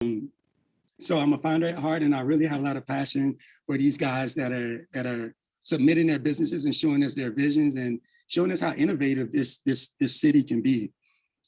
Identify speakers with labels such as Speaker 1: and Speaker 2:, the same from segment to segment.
Speaker 1: So I'm a founder at heart, and I really have a lot of passion for these guys that are submitting their businesses and showing us their visions and showing us how innovative this city can be.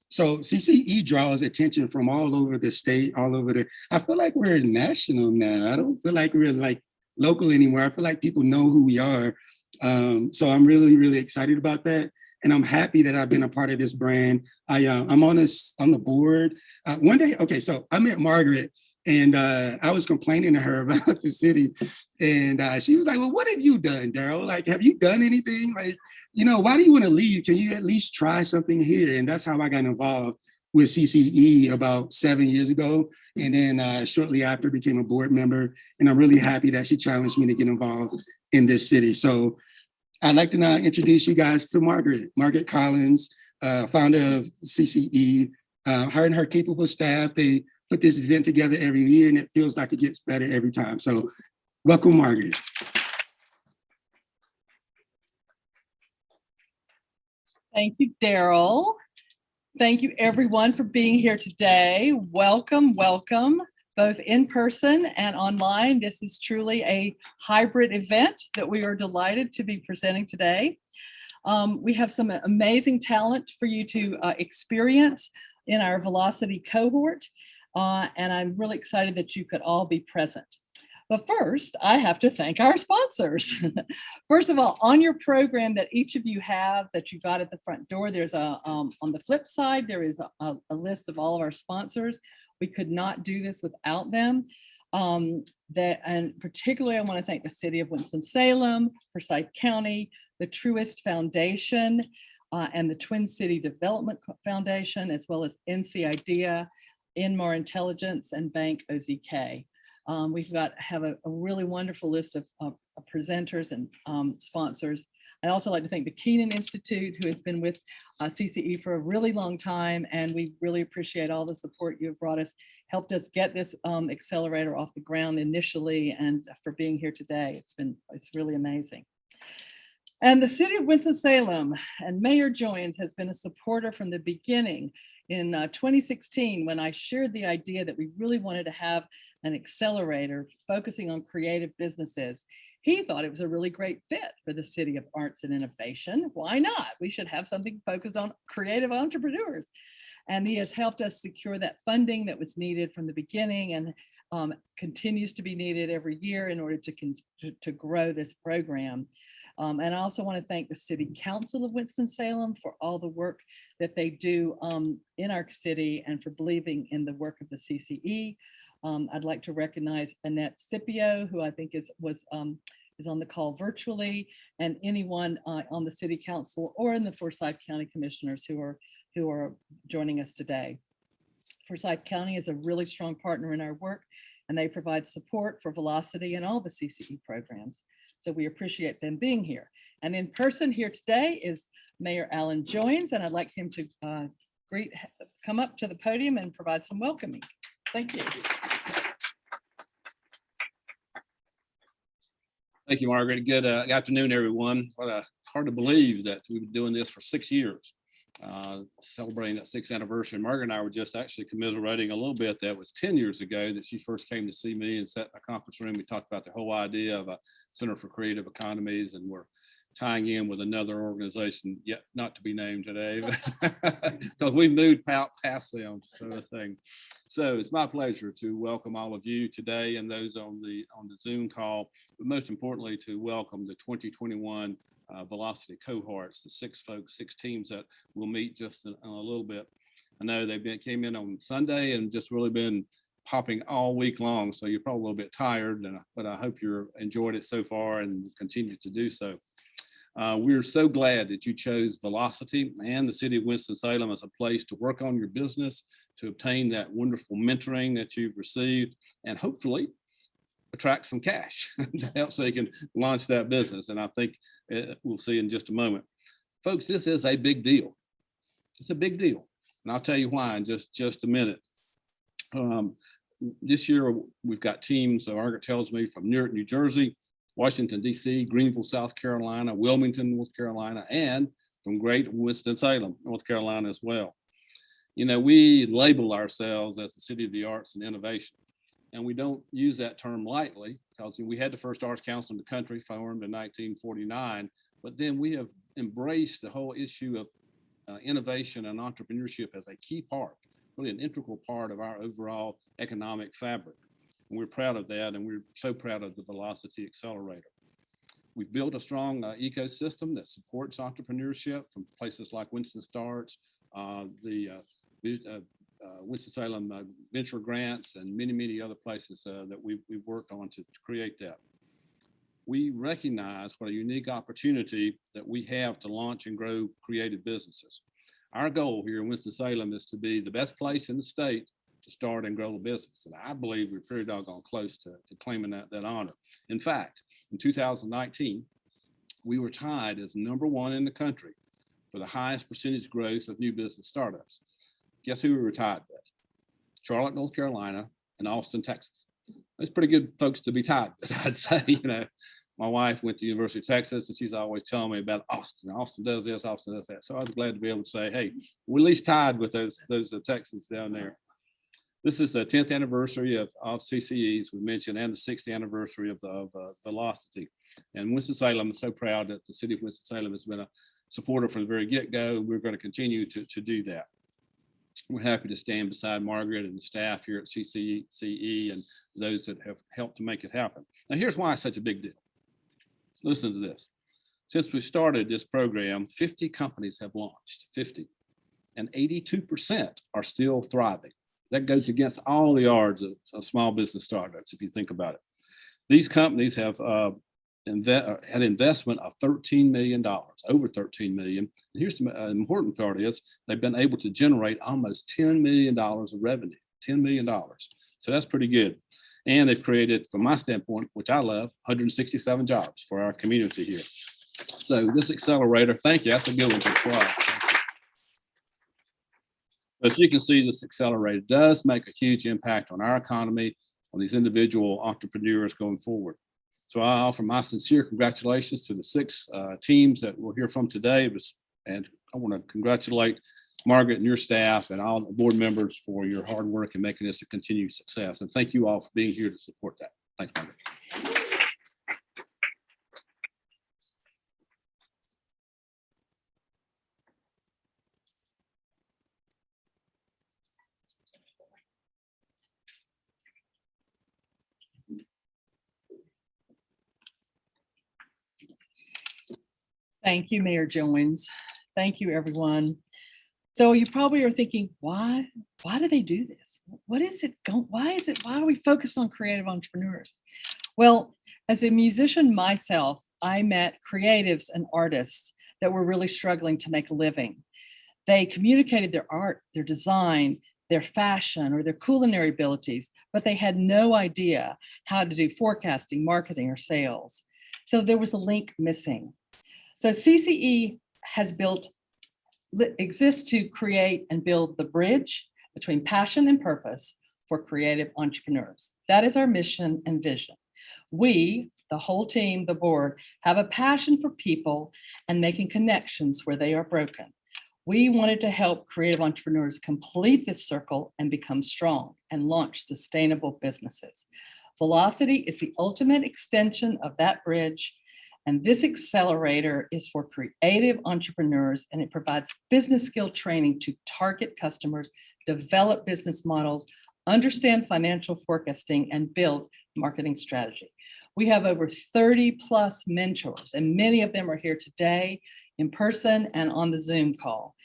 Speaker 1: So CCE draws attention from all over the state, all over I feel like we're national now. I don't feel like we're like local anymore. I feel like people know who we are. So I'm really, really excited about that. And I'm happy that I've been a part of this brand. I'm on the board. One day, okay, so I met Margaret, and I was complaining to her about the city. And she was like, well, what have you done, Daryl? Like, have you done anything? Like, why do you want to leave? Can you at least try something here? And that's how I got involved with CCE about 7 years ago. And then shortly after became a board member. And I'm really happy that she challenged me to get involved in this city. So I'd like to now introduce you guys to Margaret Collins, founder of CCE. Her and her capable staff, they put this event together every year, and it feels like it gets better every time. So welcome, Margaret.
Speaker 2: Thank you, Daryl. Thank you, everyone, for being here today. Welcome, welcome, both in person and online. This is truly a hybrid event that we are delighted to be presenting today. We have some amazing talent for you to experience in our Velocity cohort, and I'm really excited that you could all be present. But first, I have to thank our sponsors. First of all, on your program that each of you have that you got at the front door, there's on the flip side, there is a list of all of our sponsors. We could not do this without them. And particularly, I want to thank the City of Winston-Salem, Forsyth County, the Truist Foundation, and the Twin City Development Foundation, as well as NC IDEA, Inmar Intelligence, and Bank OZK. We've have a really wonderful list of presenters and sponsors. I'd also like to thank the Keenan Institute, who has been with CCE for a really long time, and we really appreciate all the support you've brought us, helped us get this accelerator off the ground initially, and for being here today. It's really amazing. And the City of Winston-Salem and Mayor Joines has been a supporter from the beginning. In 2016, when I shared the idea that we really wanted to have an accelerator focusing on creative businesses, he thought it was a really great fit for the City of Arts and Innovation. Why not? We should have something focused on creative entrepreneurs. And he has helped us secure that funding that was needed from the beginning and continues to be needed every year in order to grow this program. And I also want to thank the City Council of Winston-Salem for all the work that they do in our city and for believing in the work of the CCE. I'd like to recognize Annette Scipio, who I think is on the call virtually, and anyone on the City Council or in the Forsyth County Commissioners who are joining us today. Forsyth County is a really strong partner in our work, and they provide support for Velocity and all the CCE programs. So we appreciate them being here. And in person here today is Mayor Alan Joines, and I'd like him to come up to the podium and provide some welcoming. Thank you.
Speaker 3: Thank you, Margaret. Good afternoon, everyone. Hard to believe that we've been doing this for 6 years, celebrating that 6th anniversary. Margaret and I were just actually commiserating a little bit. That was 10 years ago that she first came to see me and sat in a conference room. We talked about the whole idea of a Center for Creative Economies, and we're tying in with another organization yet not to be named today, because we've moved past them, sort of thing. So it's my pleasure to welcome all of you today and those on the Zoom call, but most importantly to welcome the 2021 Velocity cohorts, the 6 teams that will meet just in a little bit. I know they came in on Sunday and just really been popping all week long, so you're probably a little bit tired, but I hope you're enjoyed it so far and continue to do so. We're so glad that you chose Velocity and the City of Winston-Salem as a place to work on your business, to obtain that wonderful mentoring that you've received, and hopefully attract some cash to help so you can launch that business. And I think we'll see in just a moment. Folks, this is a big deal. It's a big deal. And I'll tell you why in just a minute. This year, we've got teams, so Margaret tells me, from Newark, New Jersey, Washington, D.C., Greenville, South Carolina, Wilmington, North Carolina, and from great Winston-Salem, North Carolina as well. You know, we label ourselves as the city of the arts and innovation, and we don't use that term lightly because we had the first arts council in the country, formed in 1949, but then we have embraced the whole issue of innovation and entrepreneurship as a key part, really an integral part of our overall economic fabric. And we're proud of that, and we're so proud of the Velocity Accelerator. We've built a strong ecosystem that supports entrepreneurship from places like Winston Starts, the Winston-Salem Venture Grants, and many, many other places that we've worked on to create that. We recognize what a unique opportunity that we have to launch and grow creative businesses. Our goal here in Winston-Salem is to be the best place in the state to start and grow a business. And I believe we're pretty doggone close to claiming that honor. In fact, in 2019, we were tied as #1 in the country for the highest percentage growth of new business startups. Guess who we were tied with? Charlotte, North Carolina, and Austin, Texas. It's pretty good folks to be tied with, I'd say. You know, my wife went to the University of Texas, and she's always telling me about Austin. Austin does this, Austin does that. So I was glad to be able to say, hey, we're at least tied with those Texans down there. This is the 10th anniversary of CCE, as we mentioned, and the 6th anniversary of Velocity. And Winston-Salem is so proud that the city of Winston-Salem has been a supporter from the very get-go. We're going to continue to do that. We're happy to stand beside Margaret and the staff here at CCE and those that have helped to make it happen. Now, here's why it's such a big deal. Listen to this. Since we started this program, 50 companies have launched, 50, and 82% are still thriving. That goes against all the odds of small business startups, if you think about it. These companies have had investment of $13 million, over $13 million. And here's the important part is they've been able to generate almost $10 million of revenue, $10 million. So that's pretty good. And they've created, from my standpoint, which I love, 167 jobs for our community here. So this accelerator, thank you. That's a good one to apply. As you can see, this accelerator does make a huge impact on our economy, on these individual entrepreneurs going forward. So I offer my sincere congratulations to the 6 teams that we'll hear from today. And I want to congratulate Margaret and your staff and all the board members for your hard work in making this a continued success. And thank you all for being here to support that. Thanks, Margaret.
Speaker 2: Thank you, Mayor Jones. Thank you, everyone. So you probably are thinking, why do they do this? What is it? Why are we focused on creative entrepreneurs? Well, as a musician myself, I met creatives and artists that were really struggling to make a living. They communicated their art, their design, their fashion, or their culinary abilities, but they had no idea how to do forecasting, marketing, or sales. So there was a link missing. So CCE exists to create and build the bridge between passion and purpose for creative entrepreneurs. That is our mission and vision. We, the whole team, the board, have a passion for people and making connections where they are broken. We wanted to help creative entrepreneurs complete this circle and become strong and launch sustainable businesses. Velocity is the ultimate extension of that bridge. And this accelerator is for creative entrepreneurs, and it provides business skill training to target customers, develop business models, understand financial forecasting, and build marketing strategy. We have over 30 plus mentors, and many of them are here today in person and on the Zoom call.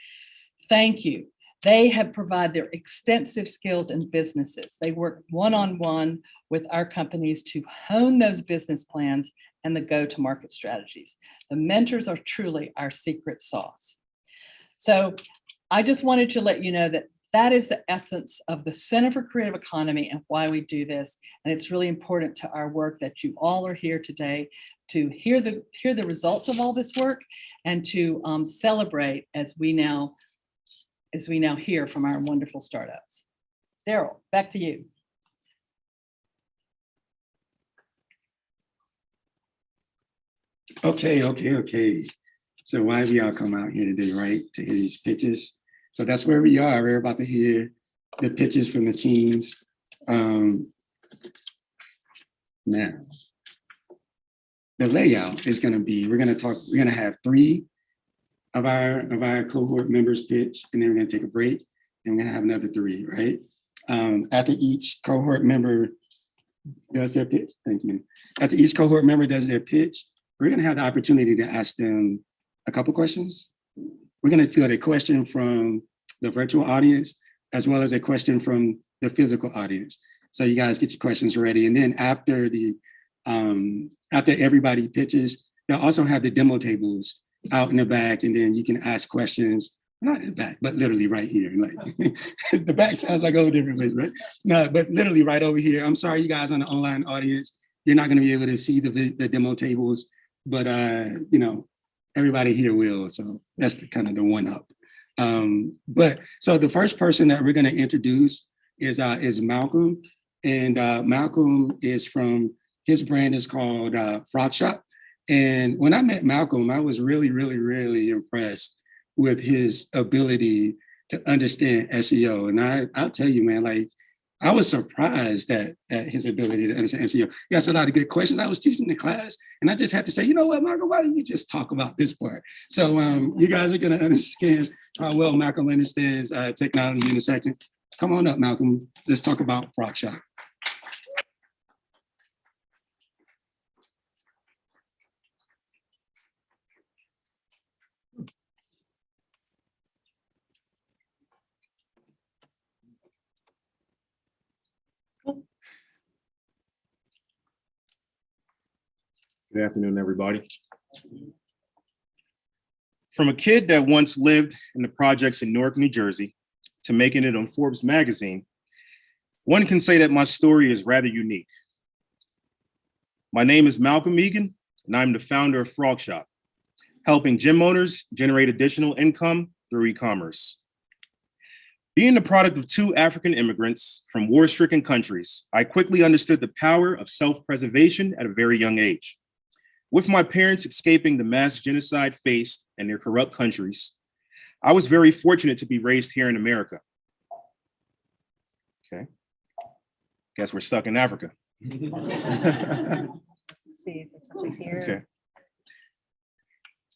Speaker 2: Thank you. They have provided their extensive skills in businesses. They work one-on-one with our companies to hone those business plans and the go-to-market strategies. The mentors are truly our secret sauce. So I just wanted to let you know that that is the essence of the Center for Creative Economy and why we do this. And it's really important to our work that you all are here today to hear the results of all this work and to celebrate as we now hear from our wonderful startups. Daryl, back to you.
Speaker 1: Okay. So why have y'all come out here today, right? To hear these pitches. So that's where we are. We're about to hear the pitches from the teams. Now, the layout is going to be, we're going to have 3 of our cohort members pitch, and then we're going to take a break, and we're going to have another 3, right? After each cohort member does their pitch, thank you. After each cohort member does their pitch, we're going to have the opportunity to ask them a couple questions. We're going to field a question from the virtual audience, as well as a question from the physical audience. So you guys get your questions ready. And then after everybody pitches, they'll also have the demo tables out in the back, and then you can ask questions, not in the back, but literally right here. Like the back sounds like a whole different place, right? No, but literally right over here. I'm sorry, you guys on the online audience, you're not going to be able to see the demo tables, but everybody here will. So that's kind of the one up. But so the first person that we're going to introduce is Malcolm, and Malcolm is from, his brand is called Frog Shop. And when I met Malcolm, I was really, really, really impressed with his ability to understand SEO. And I'll tell you, man, like I was surprised at his ability to understand SEO. He asked a lot of good questions. I was teaching the class, and I just had to say, you know what, Malcolm, why don't you just talk about this part? So you guys are going to understand how well Malcolm understands technology in a second. Come on up, Malcolm. Let's talk about Frog Shop.
Speaker 4: Good afternoon, everybody. From a kid that once lived in the projects in Newark, New Jersey, to making it on Forbes magazine, one can say that my story is rather unique. My name is Malcolm Egan, and I'm the founder of Frog Shop, helping gym owners generate additional income through e-commerce. Being the product of 2 African immigrants from war-stricken countries, I quickly understood the power of self-preservation at a very young age. With my parents escaping the mass genocide faced in their corrupt countries, I was very fortunate to be raised here in America. Okay, guess we're stuck in Africa. Okay.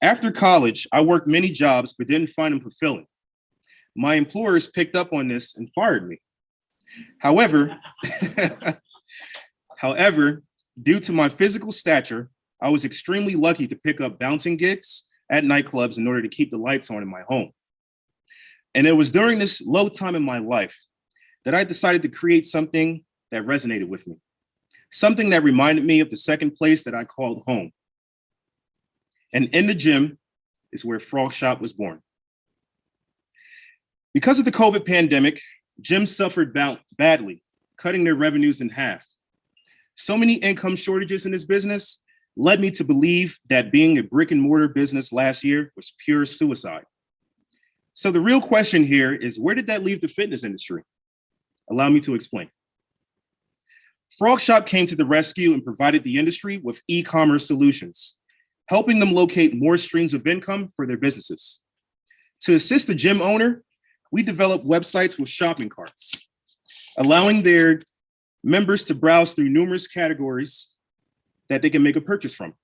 Speaker 4: After college, I worked many jobs, but didn't find them fulfilling. My employers picked up on this and fired me. However, due to my physical stature, I was extremely lucky to pick up bouncing gigs at nightclubs in order to keep the lights on in my home. And it was during this low time in my life that I decided to create something that resonated with me, something that reminded me of the second place that I called home. And in the gym is where Frog Shop was born. Because of the COVID pandemic, gyms suffered badly, cutting their revenues in half. So many income shortages in this business led me to believe that being a brick and mortar business last year was pure suicide. So the real question here is, where did that leave the fitness industry? Allow me to explain. Frog Shop came to the rescue and provided the industry with e-commerce solutions, helping them locate more streams of income for their businesses. To assist the gym owner, we developed websites with shopping carts, allowing their members to browse through numerous categories that they can make a purchase from.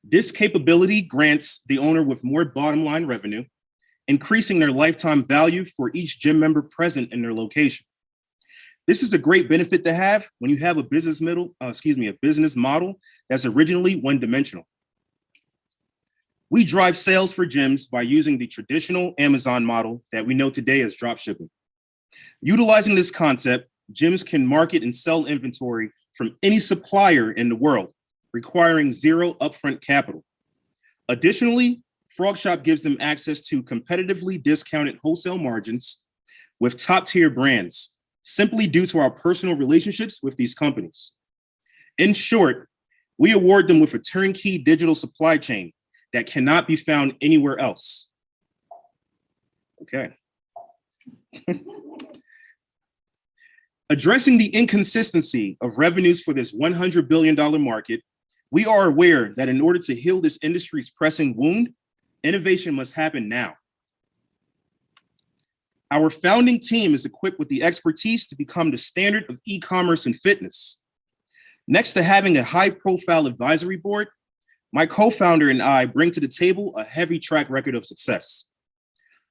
Speaker 4: This capability grants the owner with more bottom line revenue, increasing their lifetime value for each gym member present in their location. This is a great benefit to have when you have a business model that's originally one-dimensional. We drive sales for gyms by using the traditional Amazon model that we know today as dropshipping. Utilizing this concept, gyms can market and sell inventory from any supplier in the world, requiring zero upfront capital. Additionally, Frog Shop gives them access to competitively discounted wholesale margins with top-tier brands, simply due to our personal relationships with these companies. In short, we award them with a turnkey digital supply chain that cannot be found anywhere else. Okay. Addressing the inconsistency of revenues for this $100 billion market, we are aware that in order to heal this industry's pressing wound, innovation must happen now. Our founding team is equipped with the expertise to become the standard of e-commerce and fitness. Next to having a high-profile advisory board, my co-founder and I bring to the table a heavy track record of success.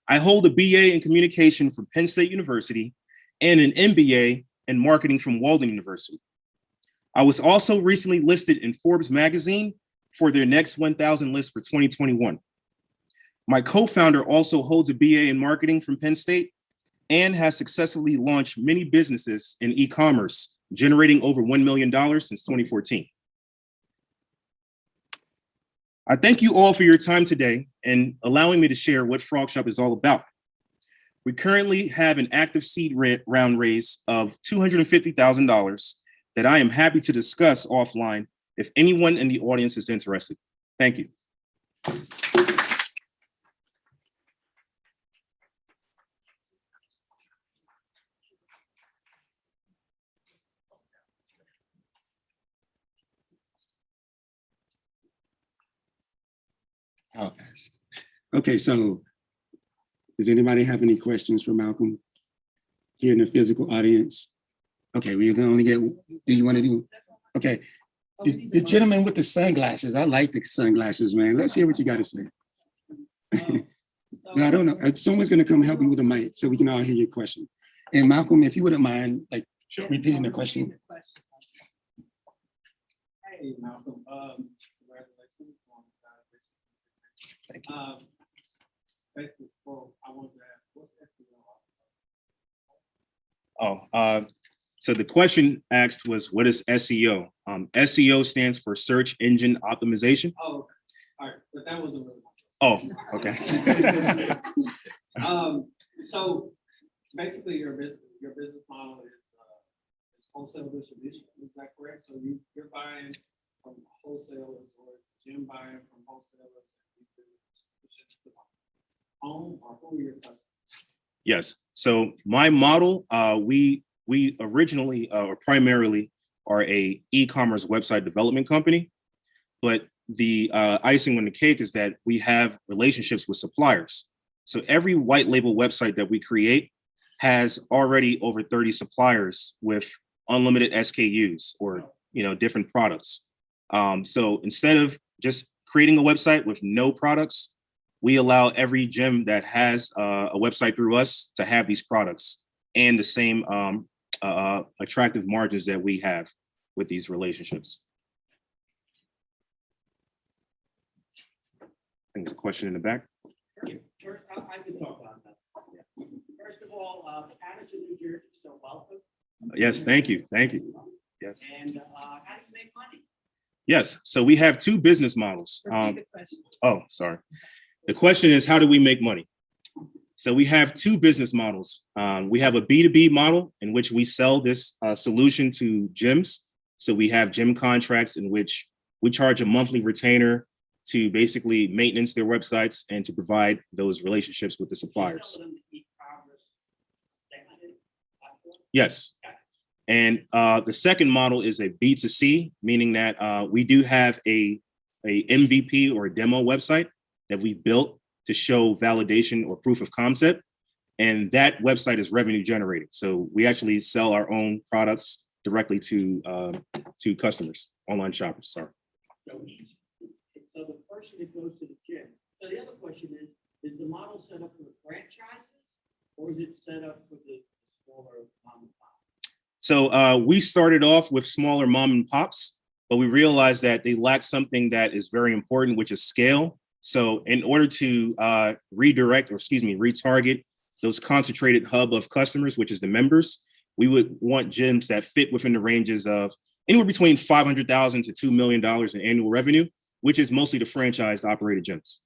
Speaker 4: I hold a BA in communication from Penn State University and an MBA in marketing from Walden University. I was also recently listed in Forbes magazine for their next 1,000 list for 2021. My co-founder also holds a BA in marketing from Penn State and has successfully launched many businesses in e-commerce, generating over $1 million since 2014. I thank you all for your time today and allowing me to share what Frog Shop is all about. We currently have an active seed round raise of $250,000 that I am happy to discuss offline if anyone in the audience is interested. Thank you.
Speaker 1: I'll ask. Okay, so does anybody have any questions for Malcolm here in the physical audience? Okay, we can only get, do you want to do? Okay, the gentleman with the sunglasses, I like the sunglasses, man. Let's hear what you got to say. No, I don't know. Someone's going to come help you with a mic so we can all hear your question. And Malcolm, if you wouldn't mind, like repeating the question.
Speaker 5: Hey, Malcolm. Congratulations on
Speaker 1: Thank you.
Speaker 5: basically, well, I wanted to ask, what's SEO?
Speaker 4: So the question asked was, what is SEO? SEO stands for search engine optimization.
Speaker 5: Oh, okay. All right, but that wasn't really my
Speaker 4: Oh, okay.
Speaker 5: So basically, your business model is wholesale distribution. Is that correct? So you're buying from wholesalers, or is Jim buying from wholesalers? Home, or who are your customers?
Speaker 4: Yes. So my model, we originally or primarily are a e-commerce website development company, but the icing on the cake is that we have relationships with suppliers. So every white label website that we create has already over 30 suppliers with unlimited SKUs or different products. So instead of just creating a website with no products, we allow every gym that has a website through us to have these products and the same attractive margins that we have with these relationships. I think there's a question in the back.
Speaker 6: First, I can talk about that. First of all, Patterson, New Jersey, so welcome.
Speaker 4: Yes, thank you. Thank you. Yes.
Speaker 6: And how do you make money?
Speaker 4: Yes. So we have two business models.
Speaker 2: Repeat the question.
Speaker 4: Oh, sorry. The question is, how do we make money? So we have two business models. We have a B2B model in which we sell this solution to gyms. So we have gym contracts in which we charge a monthly retainer to basically maintenance their websites and to provide those relationships with the suppliers.
Speaker 6: You sell them to e-commerce platform?
Speaker 4: Yes. And the second model is a B2C, meaning that we do have a MVP or a demo website that we built to show validation or proof of concept. And that website is revenue generating. So we actually sell our own products directly to customers, online shoppers, sorry.
Speaker 6: So the person that goes to the gym. So the other question is the model set up for the franchises, or is it set up for the smaller mom and pop?
Speaker 4: So we started off with smaller mom and pops, but we realized that they lack something that is very important, which is scale. So in order to retarget those concentrated hub of customers, which is the members, we would want gyms that fit within the ranges of anywhere between $500,000 to $2 million in annual revenue, which is mostly the franchised operated gyms.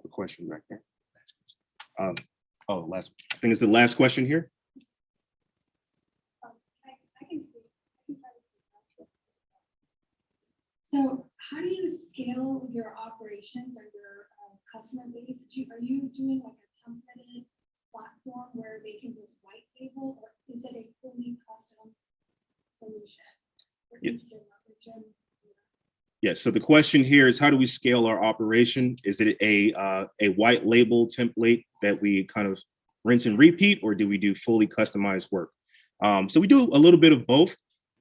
Speaker 4: A question right there. I think it's the last question here.
Speaker 7: So how do you scale your operations or your customer base? Are you doing like a templated platform where they can just white label, or is it a fully custom solution for each gym or gym?
Speaker 4: Yeah, so the question here is, how do we scale our operation? Is it a white label template that we kind of rinse and repeat, or do we do fully customized work? So we do a little bit of both,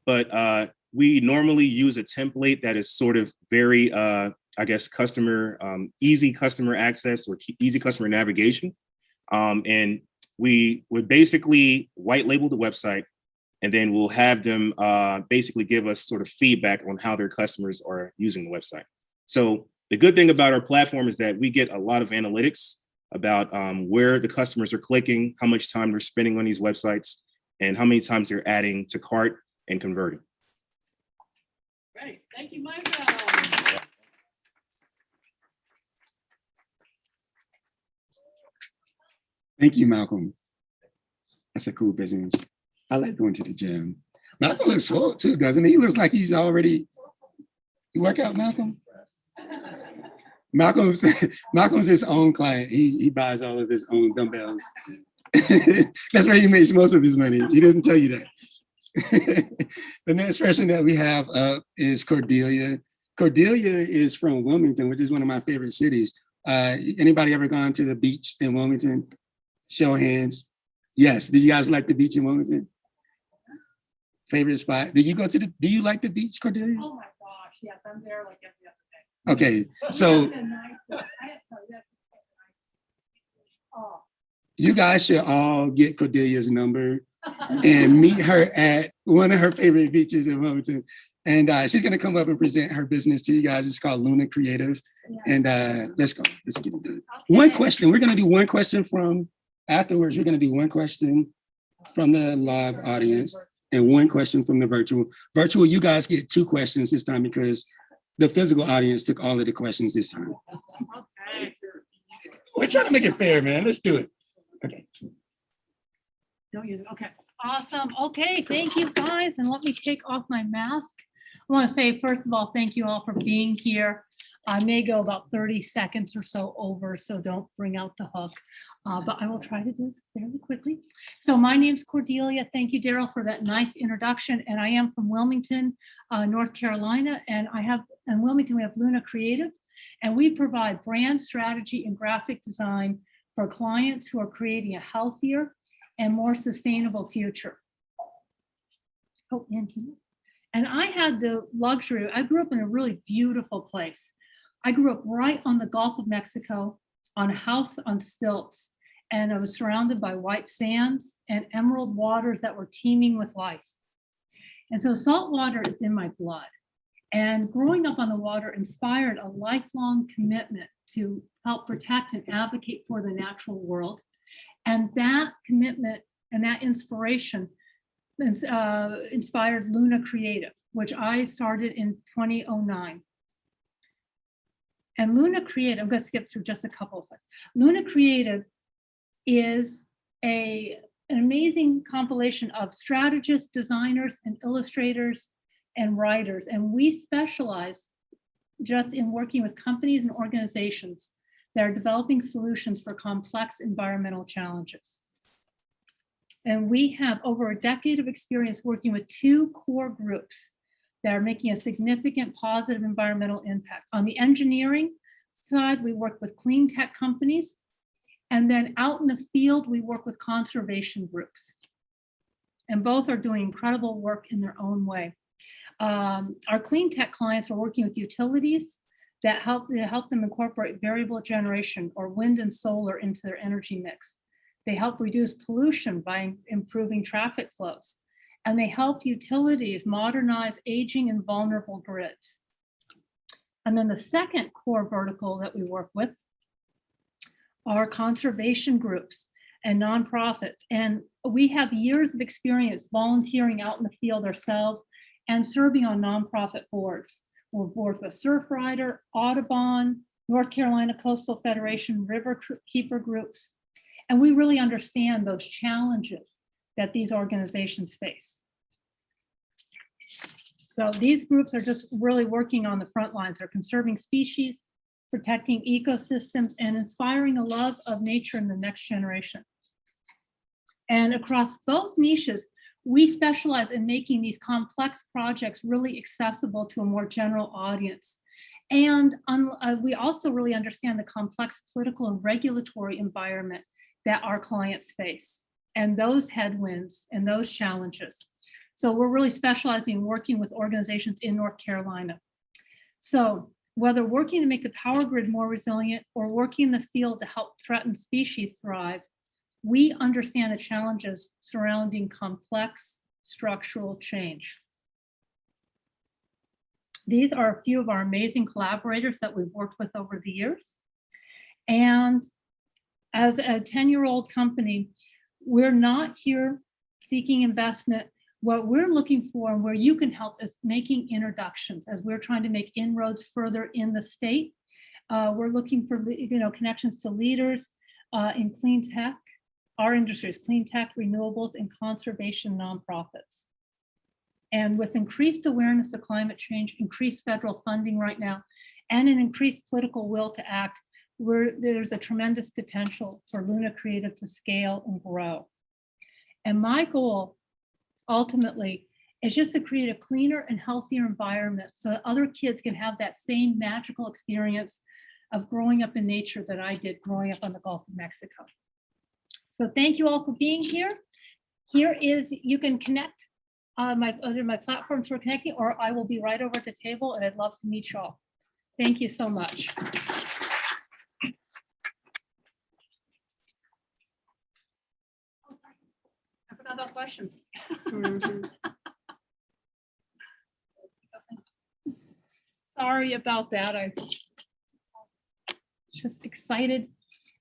Speaker 4: but we normally use a template that is sort of very, I guess, easy customer access or easy customer navigation. And we would basically white label the website, and then we'll have them basically give us sort of feedback on how their customers are using the website. So the good thing about our platform is that we get a lot of analytics about where the customers are clicking, how much time they're spending on these websites, and how many times they're adding to cart and converting.
Speaker 2: Great, thank you, Michael.
Speaker 1: Thank you, Malcolm. That's a cool business. I like going to the gym. Malcolm looks swole too, doesn't he? He looks like he's already, you work out, Malcolm? Malcolm's his own client. He buys all of his own dumbbells. That's where he makes most of his money. He doesn't tell you that. The next person that we have up is Cordelia. Cordelia is from Wilmington, which is one of my favorite cities. Anybody ever gone to the beach in Wilmington? Show of hands. Yes. Do you guys like the beach in Wilmington? Favorite spot? Do you like the beach, Cordelia?
Speaker 2: Oh my gosh, yes, I'm there like every other day.
Speaker 1: Okay, so you guys should all get Cordelia's number and meet her at one of her favorite beaches in Wilmington. And she's gonna come up and present her business to you guys. It's called Luna Creative. And let's go, let's get it done. One question, we're gonna do one question from, afterwards, we're gonna do one question from the live audience and one question from the virtual. Virtual, you guys get 2 questions this time because the physical audience took all of the questions this time.
Speaker 2: Okay.
Speaker 1: We're trying to make it fair, man. Let's do it. Okay.
Speaker 8: Don't use it. Okay, awesome. Okay, thank you guys. And let me take off my mask. I want to say, first of all, thank you all for being here. I may go about 30 seconds or so over, so don't bring out the hook. But I will try to do this fairly quickly. So my name's Cordelia. Thank you, Daryl, for that nice introduction. And I am from Wilmington, North Carolina. And in Wilmington, we have Luna Creative. And we provide brand strategy and graphic design for clients who are creating a healthier and more sustainable future. Oh, and I had the luxury, I grew up in a really beautiful place. I grew up right on the Gulf of Mexico on a house on stilts, and I was surrounded by white sands and emerald waters that were teeming with life. And so salt water is in my blood. And growing up on the water inspired a lifelong commitment to help protect and advocate for the natural world. And that commitment and that inspiration inspired Luna Creative, which I started in 2009. And Luna Creative, I'm going to skip through just a couple of slides. Luna Creative is an amazing compilation of strategists, designers, and illustrators and writers. And we specialize just in working with companies and organizations that are developing solutions for complex environmental challenges. And we have over a decade of experience working with 2 core groups that are making a significant positive environmental impact. On the engineering side, we work with clean tech companies. And then out in the field, we work with conservation groups. And both are doing incredible work in their own way. Our clean tech clients are working with utilities that help them incorporate variable generation or wind and solar into their energy mix. They help reduce pollution by improving traffic flows. And they help utilities modernize aging and vulnerable grids. And then the second core vertical that we work with are conservation groups and nonprofits. And we have years of experience volunteering out in the field ourselves and serving on nonprofit boards. We'll work with Surfrider, Audubon, North Carolina Coastal Federation, Riverkeeper groups. And we really understand those challenges that these organizations face. So these groups are just really working on the front lines. They're conserving species, protecting ecosystems, and inspiring a love of nature in the next generation. And across both niches, We specialize in making these complex projects really accessible to a more general audience. And we also really understand the complex political and regulatory environment that our clients face, and those headwinds and those challenges. So we're really specializing in working with organizations in North Carolina. So whether working to make the power grid more resilient or working in the field to help threatened species thrive, we understand the challenges surrounding complex structural change. These are a few of our amazing collaborators that we've worked with over the years. And as a 10-year-old company, we're not here seeking investment. What we're looking for and where you can help is making introductions as we're trying to make inroads further in the state. We're looking for connections to leaders in clean tech, our industries, clean tech, renewables, and conservation nonprofits. And with increased awareness of climate change, increased federal funding right now, and an increased political will to act, there's a tremendous potential for Luna Creative to scale and grow. And my goal, ultimately, is just to create a cleaner and healthier environment so that other kids can have that same magical experience of growing up in nature that I did growing up on the Gulf of Mexico. So thank you all for being here. Here is, you can connect my platforms for connecting, or I will be right over at the table, and I'd love to meet you all. Thank you so much. I forgot about questions. Sorry about that. I'm just excited.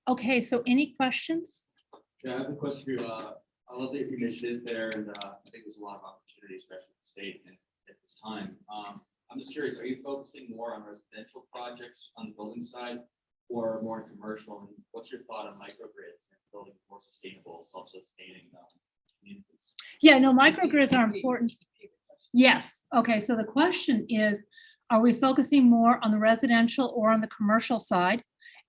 Speaker 8: Okay, so any questions?
Speaker 9: Yeah, I have a question for you. I love the initiative there, and I think there's a lot of opportunity, especially in the state and at this time. I'm just curious, are you focusing more on residential projects on the building side or more in commercial? And what's your thought on microgrids and building more sustainable, self-sustaining communities?
Speaker 8: Yeah, no, microgrids are important. Yes. Okay, so the question is, are we focusing more on the residential or on the commercial side?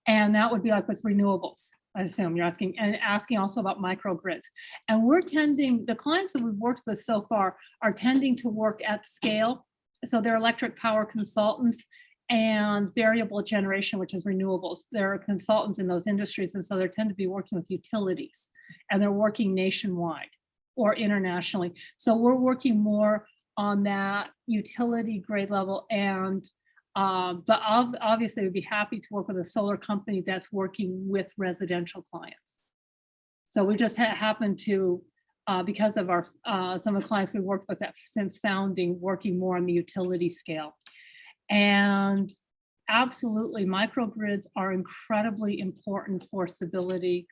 Speaker 8: And that would be like with renewables, I assume you're asking, and asking also about microgrids. And we're tending, the clients that we've worked with so far are tending to work at scale. So they're electric power consultants and variable generation, which is renewables. They're consultants in those industries. And so they tend to be working with utilities, and they're working nationwide or internationally. So we're working more on that utility grade level, and but obviously we'd be happy to work with a solar company that's working with residential clients. So we just happen to, because of our some of the clients we worked with that since founding, working more on the utility scale. And absolutely, microgrids are incredibly important for stability.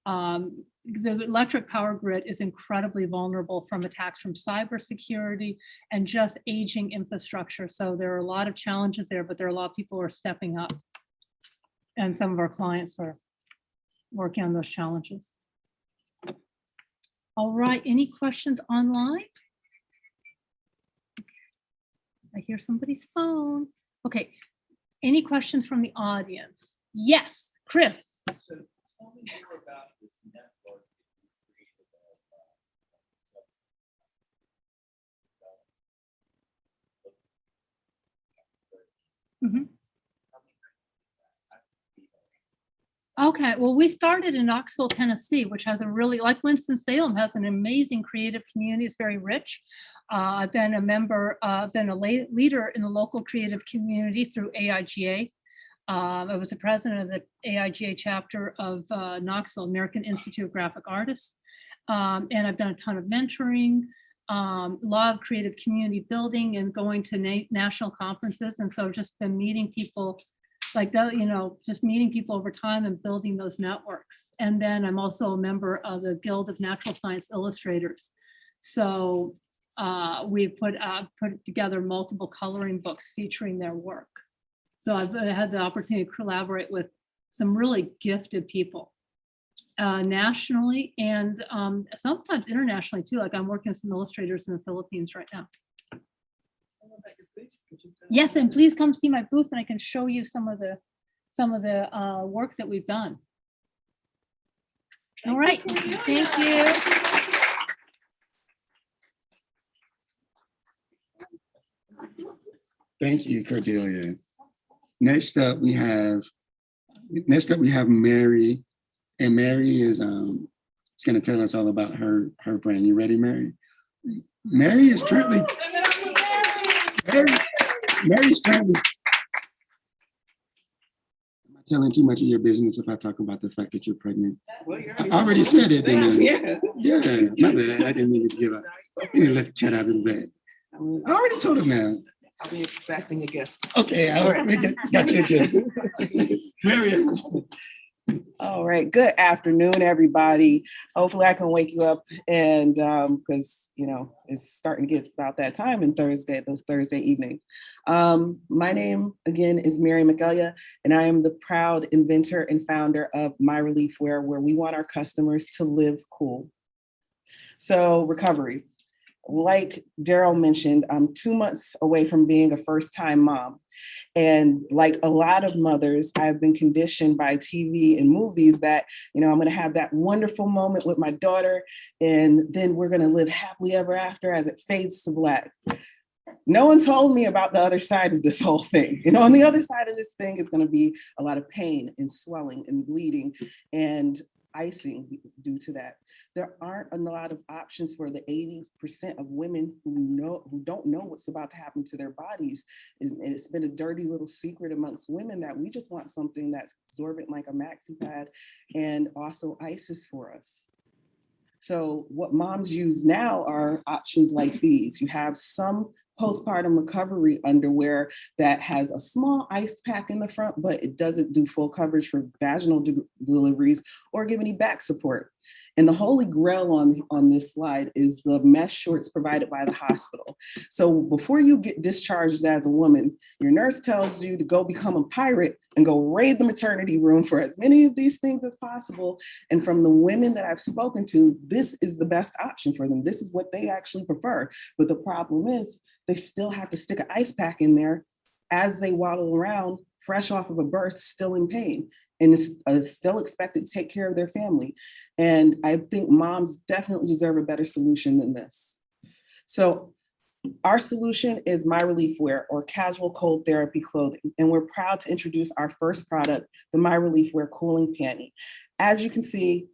Speaker 8: The electric power grid is incredibly vulnerable from attacks from cybersecurity and just aging infrastructure. So there are a lot of challenges there, but there are a lot of people who are stepping up. And some of our clients are working on those challenges. All right, any questions online? I hear somebody's phone. Okay, any questions from the audience? Yes, Chris.
Speaker 9: So tell me more about this network that you created.
Speaker 8: Okay, well, we started in Knoxville, Tennessee, which has a really, like Winston-Salem, has an amazing creative community. It's very rich. I've been a member, been a leader in the local creative community through AIGA. I was the president of the AIGA chapter of Knoxville, American Institute of Graphic Artists. And I've done a ton of mentoring, a lot of creative community building and going to national conferences. And so I've just been meeting people like that, you know, just meeting people over time and building those networks. And then I'm also a member of the Guild of Natural Science Illustrators. So we put together multiple coloring books featuring their work. So I've had the opportunity to collaborate with some really gifted people nationally and sometimes internationally too. Like I'm working with some illustrators in the Philippines right now. Yes, and please come see my booth and I can show you some of the work that we've done. All right, thank you.
Speaker 1: Thank you, Cordelia. Next up, we have Mary, and Mary is going to tell us all about her brand. You ready, Mary? Mary is currently Mary's currently. Am I telling too much of your business if I talk about the fact that you're pregnant? I already said it. Yeah, my bad. I didn't mean to give up. I didn't let the cat out of the bag. I already told him now.
Speaker 10: I'll be expecting a gift.
Speaker 1: Okay, got you a gift. Mary.
Speaker 10: All right, good afternoon, everybody. Hopefully I can wake you up and because it's starting to get about that time in Thursday evening. My name again is Mary McElia, and I am the proud inventor and founder of My Relief Wear, where we want our customers to live cool. So recovery. Like Daryl mentioned, I'm 2 months away from being a first-time mom. And like a lot of mothers, I've been conditioned by TV and movies that, I'm going to have that wonderful moment with my daughter, and then we're going to live happily ever after as it fades to black. No one told me about the other side of this whole thing. On the other side of this thing is going to be a lot of pain and swelling and bleeding and icing due to that. There aren't a lot of options for the 80% of women who don't know what's about to happen to their bodies. And it's been a dirty little secret amongst women that we just want something that's absorbent like a maxi pad and also ices for us. So what moms use now are options like these. You have some postpartum recovery underwear that has a small ice pack in the front, but it doesn't do full coverage for vaginal deliveries or give any back support. And the holy grail on this slide is the mesh shorts provided by the hospital. So before you get discharged as a woman, your nurse tells you to go become a pirate and go raid the maternity room for as many of these things as possible. And from the women that I've spoken to, this is the best option for them. This is what they actually prefer. But the problem is they still have to stick an ice pack in there as they waddle around fresh off of a birth, still in pain, and is still expected to take care of their family. And I think moms definitely deserve a better solution than this. So our solution is My Relief Wear, or casual cold therapy clothing. And we're proud to introduce our first product, the My Relief Wear cooling panty. As you can see,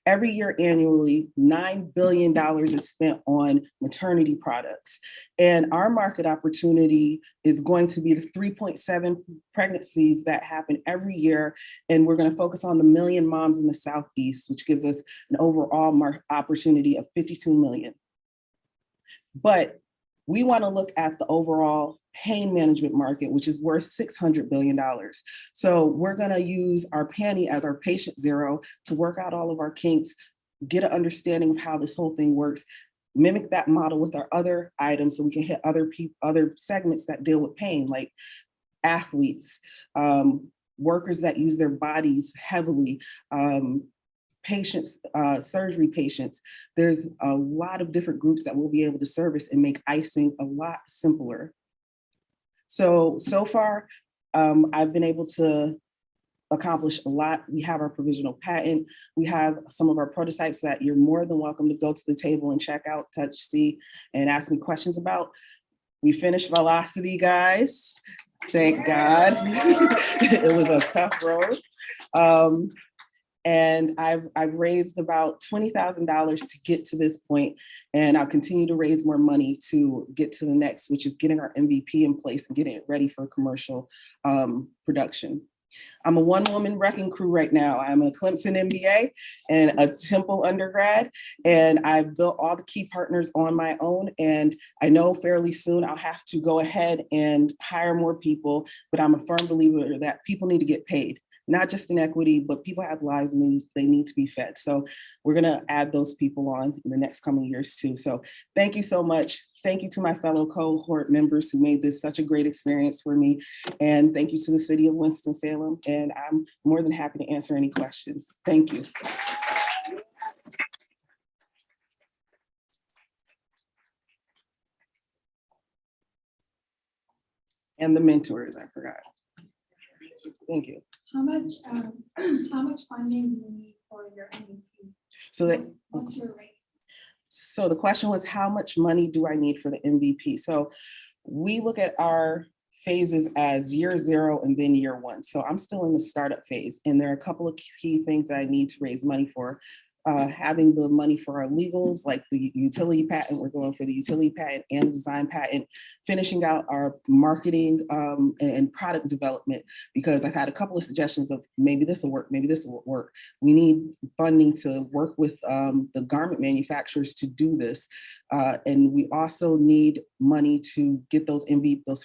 Speaker 10: every year annually, $9 billion is spent on maternity products. And our market opportunity is going to be the 3.7 pregnancies that happen every year. And we're going to focus on the million moms in the Southeast, which gives us an overall opportunity of 52 million. But we want to look at the overall pain management market, which is worth $600 billion. So we're going to use our panty as our patient zero to work out all of our kinks, get an understanding of how this whole thing works, mimic that model with our other items so we can hit other segments that deal with pain, like athletes, workers that use their bodies heavily, patients, surgery patients. There's a lot of different groups that we'll be able to service and make icing a lot simpler. So far, I've been able to accomplish a lot. We have our provisional patent. We have some of our prototypes that you're more than welcome to go to the table and check out, touch, see, and ask me questions about. We finished Velocity, guys. Thank God. It was a tough road. And I've raised about $20,000 to get to this point, and I'll continue to raise more money to get to the next, which is getting our MVP in place and getting it ready for commercial production. I'm a one-woman wrecking crew right now. I'm a Clemson MBA and a Temple undergrad, and I've built all the key partners on my own. And I know fairly soon I'll have to go ahead and hire more people, but I'm a firm believer that people need to get paid. Not just in equity, but people have lives and they need to be fed. So we're gonna add those people on in the next coming years too. So thank you so much. Thank you to my fellow cohort members who made this such a great experience for me. And thank you to the city of Winston-Salem. And I'm more than happy to answer any questions. Thank you. And the mentors, I forgot. Thank you.
Speaker 7: How much funding do you need for your MVP? What's your rate?
Speaker 10: So the question was, how much money do I need for the MVP? So we look at our phases as year 0 and then year 1. So I'm still in the startup phase, and there are a couple of key things that I need to raise money for. Having the money for our legals, like the utility patent, we're going for the utility patent and design patent, finishing out our marketing and product development, because I've had a couple of suggestions of maybe this will work, maybe this will work. We need funding to work with the garment manufacturers to do this. And we also need money to get those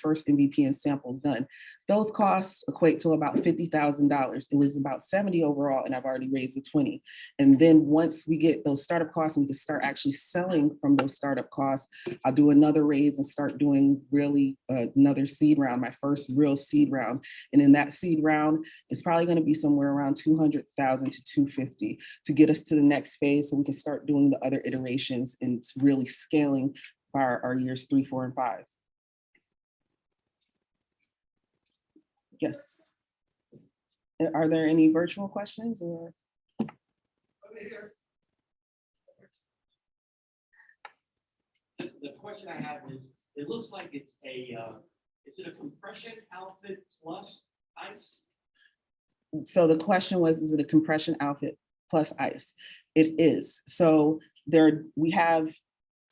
Speaker 10: first MVP and samples done. Those costs equate to about $50,000. It was about 70 overall, and I've already raised the 20. And then once we get those startup costs and we can start actually selling from those startup costs, I'll do another raise and start doing really another seed round, my first real seed round. And in that seed round, it's probably going to be somewhere around 200,000 to 250 to get us to the next phase, so we can start doing the other iterations and really scaling our years 3, 4, and 5. Yes. Are there any virtual questions or?
Speaker 6: The question I have is, it looks like it's is it a compression outfit plus ice?
Speaker 10: So the question was, is it a compression outfit plus ice? It is. So we have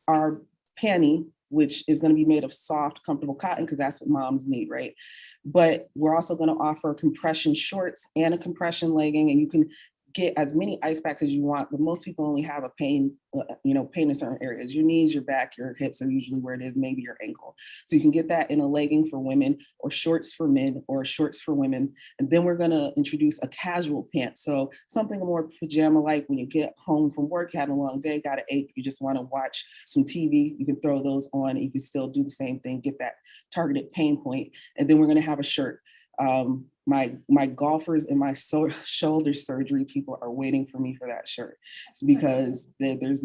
Speaker 10: our panty, which is going to be made of soft, comfortable cotton, because that's what moms need, right? But we're also going to offer compression shorts and a compression legging, and you can get as many ice packs as you want, but most people only have a pain in certain areas. Your knees, your back, your hips are usually where it is, maybe your ankle. So you can get that in a legging for women, or shorts for men, or shorts for women. And then we're gonna introduce a casual pant. So something more pajama-like. When you get home from work, had a long day, got an ache, you just wanna watch some TV, you can throw those on and you can still do the same thing, get that targeted pain point. And then we're gonna have a shirt. My golfers and my shoulder surgery people are waiting for me for that shirt. It's because there's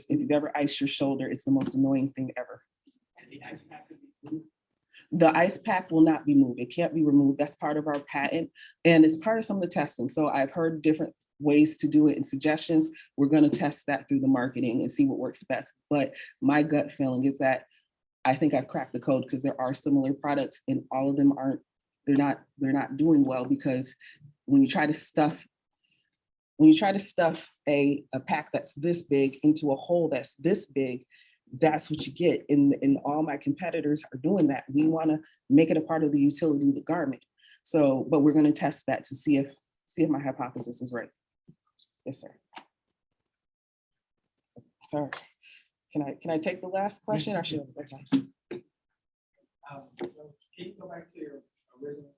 Speaker 10: if you've ever iced your shoulder, it's the most annoying thing ever.
Speaker 6: And the ice pack could be blue?
Speaker 10: The ice pack will not be moved. It can't be removed. That's part of our patent, and it's part of some of the testing. So I've heard different ways to do it and suggestions. We're going to test that through the marketing and see what works best. But my gut feeling is that I think I've cracked the code, because there are similar products and all of them they're not doing well, because when you try to stuff a pack that's this big into a hole that's this big, that's what you get. And all my competitors are doing that. We want to make it a part of the utility of the garment. So, but we're going to test that to see if my hypothesis is right. Yes, sir. Sorry. Can I take the last question, or should I?
Speaker 5: So can you go back to your original?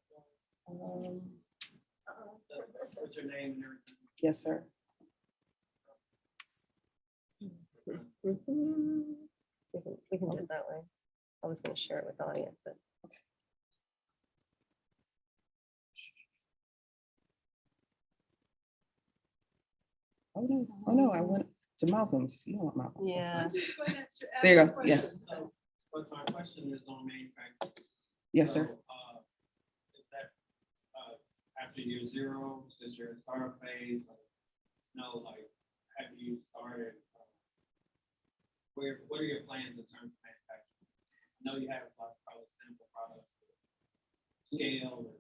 Speaker 5: What's your name and everything?
Speaker 10: Yes, sir.
Speaker 11: We can do it that way. I was going to share it with the audience, but.
Speaker 10: Oh no, I went to Malcolm's. You don't want Malcolm's.
Speaker 11: Yeah.
Speaker 10: There you go. Yes.
Speaker 5: So, but my question is on manufacturing.
Speaker 10: Yes, sir.
Speaker 5: So, is that after year 0, since you're in startup phase, have you started? What are your plans in terms of manufacturing? I know you have probably sample products, scale.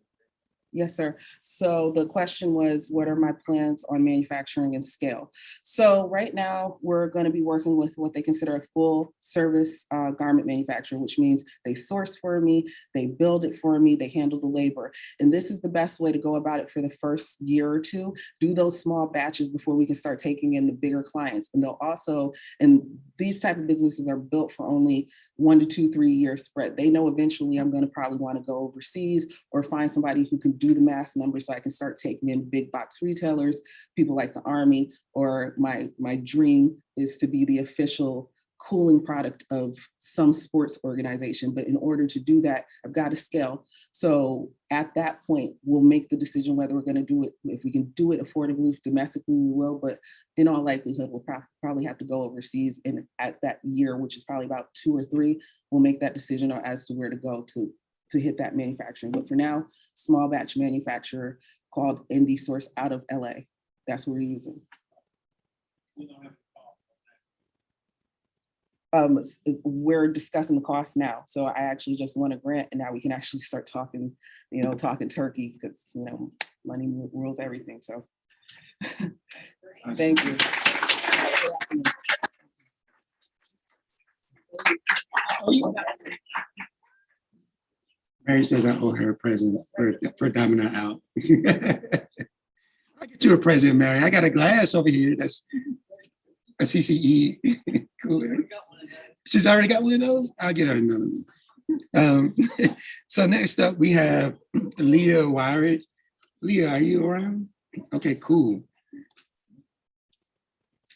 Speaker 10: Yes, sir. So the question was, what are my plans on manufacturing and scale? So right now, we're going to be working with what they consider a full service garment manufacturer, which means they source for me, they build it for me, they handle the labor. And this is the best way to go about it for the first year or two. Do those small batches before we can start taking in the bigger clients. And they'll also, and these type of businesses are built for only 1 to 2, 3 year spread. They know eventually I'm going to probably want to go overseas or find somebody who can do the mass numbers, so I can start taking in big box retailers, people like the Army, or my dream is to be the official cooling product of some sports organization. But in order to do that, I've got to scale. So at that point, we'll make the decision whether we're going to do it. If we can do it affordably domestically, we will, but in all likelihood, we'll probably have to go overseas. And at that year, which is probably about 2 or 3, we'll make that decision as to where to go to hit that manufacturing. But for now, small batch manufacturer called Indie Source out of LA. That's what we're using.
Speaker 5: You don't have
Speaker 10: we're discussing the cost now. So I actually just won a grant, and now we can actually start talking, talking turkey, because, money rules everything. So thank you.
Speaker 1: Mary says I owe her a present for dumbing her out. I'll get you a present, Mary. I got a glass over here that's a CCE cooler. She's already got one of those? I'll get her another one. So next up, we have Leah Wyrick. Leah, are you around? Okay, cool.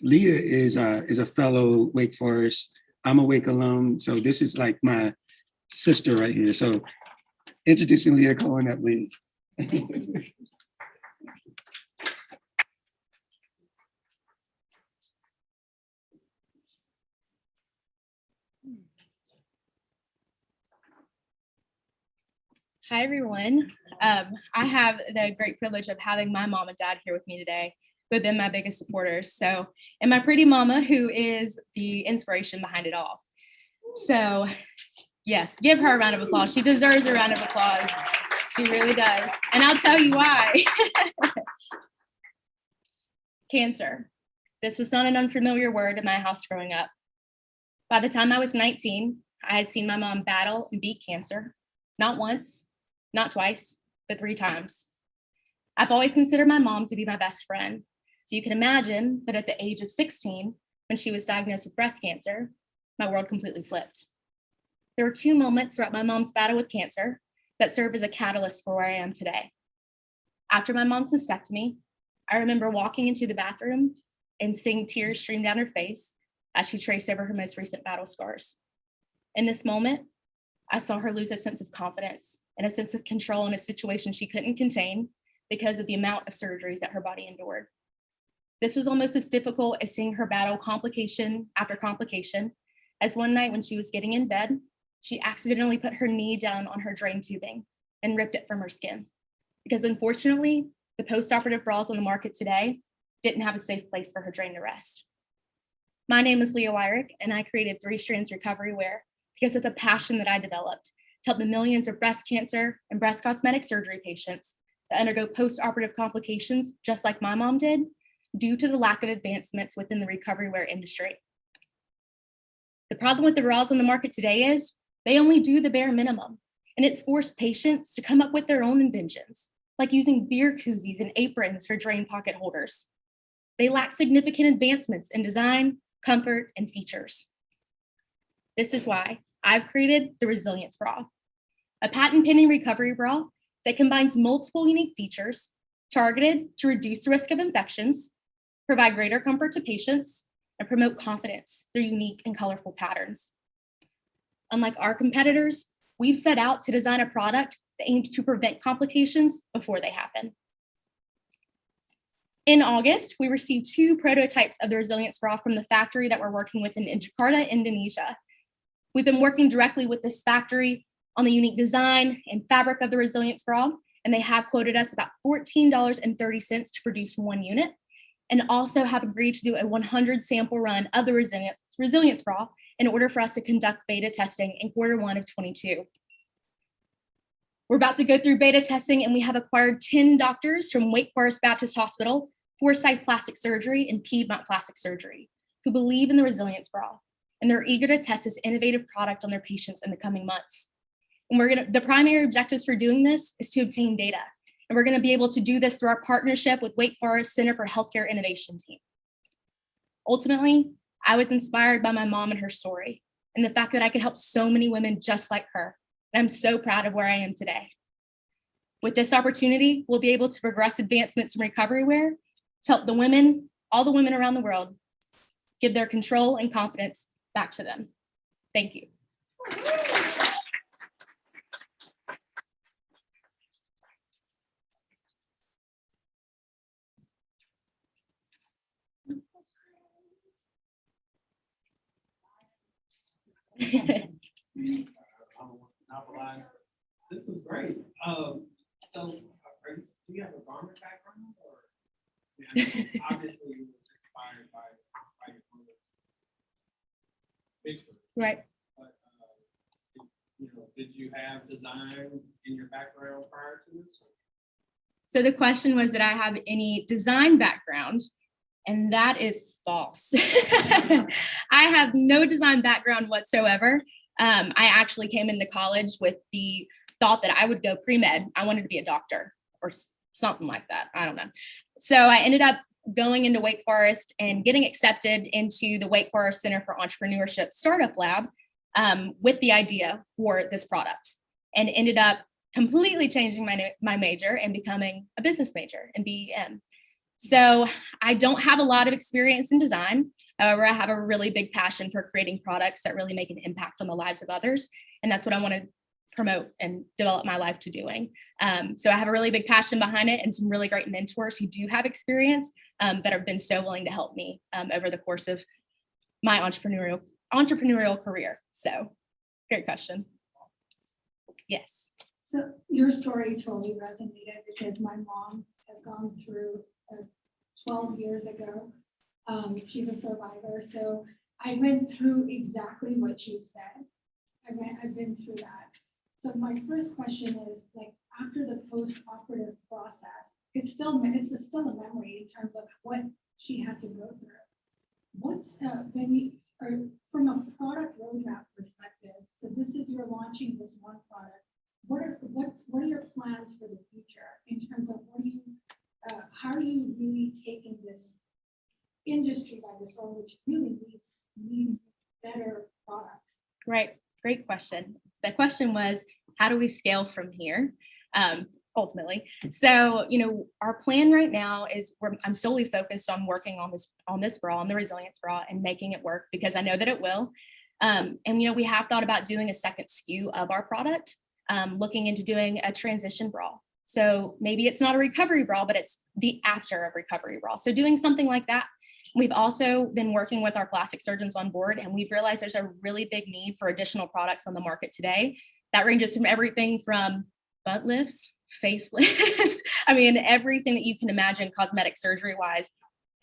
Speaker 1: Leah is a fellow Wake Forest. I'm a Wake alum, so this is like my sister right here. So introducing Leah Cohen up, Leah.
Speaker 12: Hi, everyone. I have the great privilege of having my mom and dad here with me today, who've been my biggest supporters. So, and my pretty mama, who is the inspiration behind it all. So, yes, give her a round of applause. She deserves a round of applause. She really does. And I'll tell you why. Cancer. This was not an unfamiliar word in my house growing up. By the time I was 19, I had seen my mom battle and beat cancer, not once, not twice, but 3 times. I've always considered my mom to be my best friend. So you can imagine that at the age of 16, when she was diagnosed with breast cancer, my world completely flipped. There were 2 moments throughout my mom's battle with cancer that served as a catalyst for where I am today. After my mom's mastectomy, I remember walking into the bathroom and seeing tears stream down her face as she traced over her most recent battle scars. In this moment, I saw her lose a sense of confidence and a sense of control in a situation she couldn't contain because of the amount of surgeries that her body endured. This was almost as difficult as seeing her battle complication after complication, as one night when she was getting in bed, she accidentally put her knee down on her drain tubing and ripped it from her skin. Because unfortunately, the post-operative bras on the market today didn't have a safe place for her drain to rest. My name is Leah Wyrick, and I created 3 Strands Recovery Wear because of the passion that I developed to help the millions of breast cancer and breast cosmetic surgery patients that undergo post-operative complications, just like my mom did, due to the lack of advancements within the recovery wear industry. The problem with the bras on the market today is they only do the bare minimum, and it's forced patients to come up with their own inventions, like using beer koozies and aprons for drain pocket holders. They lack significant advancements in design, comfort, and features. This is why I've created the Resilience Bra, a patent-pending recovery bra that combines multiple unique features targeted to reduce the risk of infections, provide greater comfort to patients, and promote confidence through unique and colorful patterns. Unlike our competitors, we've set out to design a product that aims to prevent complications before they happen. In August, we received 2 prototypes of the Resilience Bra from the factory that we're working with in Jakarta, Indonesia. We've been working directly with this factory on the unique design and fabric of the Resilience Bra, and they have quoted us about $14.30 to produce 1 unit, and also have agreed to do a 100 sample run of the Resilience Bra in order for us to conduct beta testing in Q1 of 22. We're about to go through beta testing, and we have acquired 10 doctors from Wake Forest Baptist Hospital, Forsyth Plastic Surgery, and Piedmont Plastic Surgery who believe in the Resilience Bra, and they're eager to test this innovative product on their patients in the coming months. And the primary objectives for doing this is to obtain data. And we're gonna be able to do this through our partnership with Wake Forest Center for Healthcare Innovation team. Ultimately, I was inspired by my mom and her story, and the fact that I could help so many women just like her. And I'm so proud of where I am today. With this opportunity, we'll be able to progress advancements in recovery wear to help the women, all the women around the world, give their control and confidence back to them. Thank you.
Speaker 5: This is great. Do you have a garment background, or? Yeah, obviously, you were inspired by your mother's picture.
Speaker 12: Right.
Speaker 5: But, did you have design in your background prior to this?
Speaker 12: So the question was, did I have any design background? And that is false. I have no design background whatsoever. I actually came into college with the thought that I would go pre-med. I wanted to be a doctor or something like that. I don't know. So I ended up going into Wake Forest and getting accepted into the Wake Forest Center for Entrepreneurship Startup Lab with the idea for this product, and ended up completely changing my major and becoming a business major in BEM. So I don't have a lot of experience in design. However, I have a really big passion for creating products that really make an impact on the lives of others. And that's what I want to promote and develop my life to doing. So I have a really big passion behind it and some really great mentors who do have experience that have been so willing to help me over the course of my entrepreneurial career. So great question. Yes.
Speaker 7: So your story totally resonated because my mom has gone through 12 years ago. She's a survivor. So I went through exactly what she said. I've been through that. So my first question is, like, after the post-operative process, it's still a memory in terms of what she had to go through. What's when you are from a product roadmap perspective? So this is, you're launching this one product. What are your plans for the future in terms of how are you really taking this industry by this role, which really needs better products?
Speaker 12: Right. Great question. The question was, how do we scale from here? Ultimately. So, our plan right now is I'm solely focused on working on this bra, on the resilience bra, and making it work because I know that it will. And we have thought about doing a second SKU of our product, looking into doing a transition bra. So maybe it's not a recovery bra, but it's the after of recovery bra. So doing something like that. We've also been working with our plastic surgeons on board, and we've realized there's a really big need for additional products on the market today. That ranges from everything from butt lifts, facelifts. I mean, everything that you can imagine cosmetic surgery wise,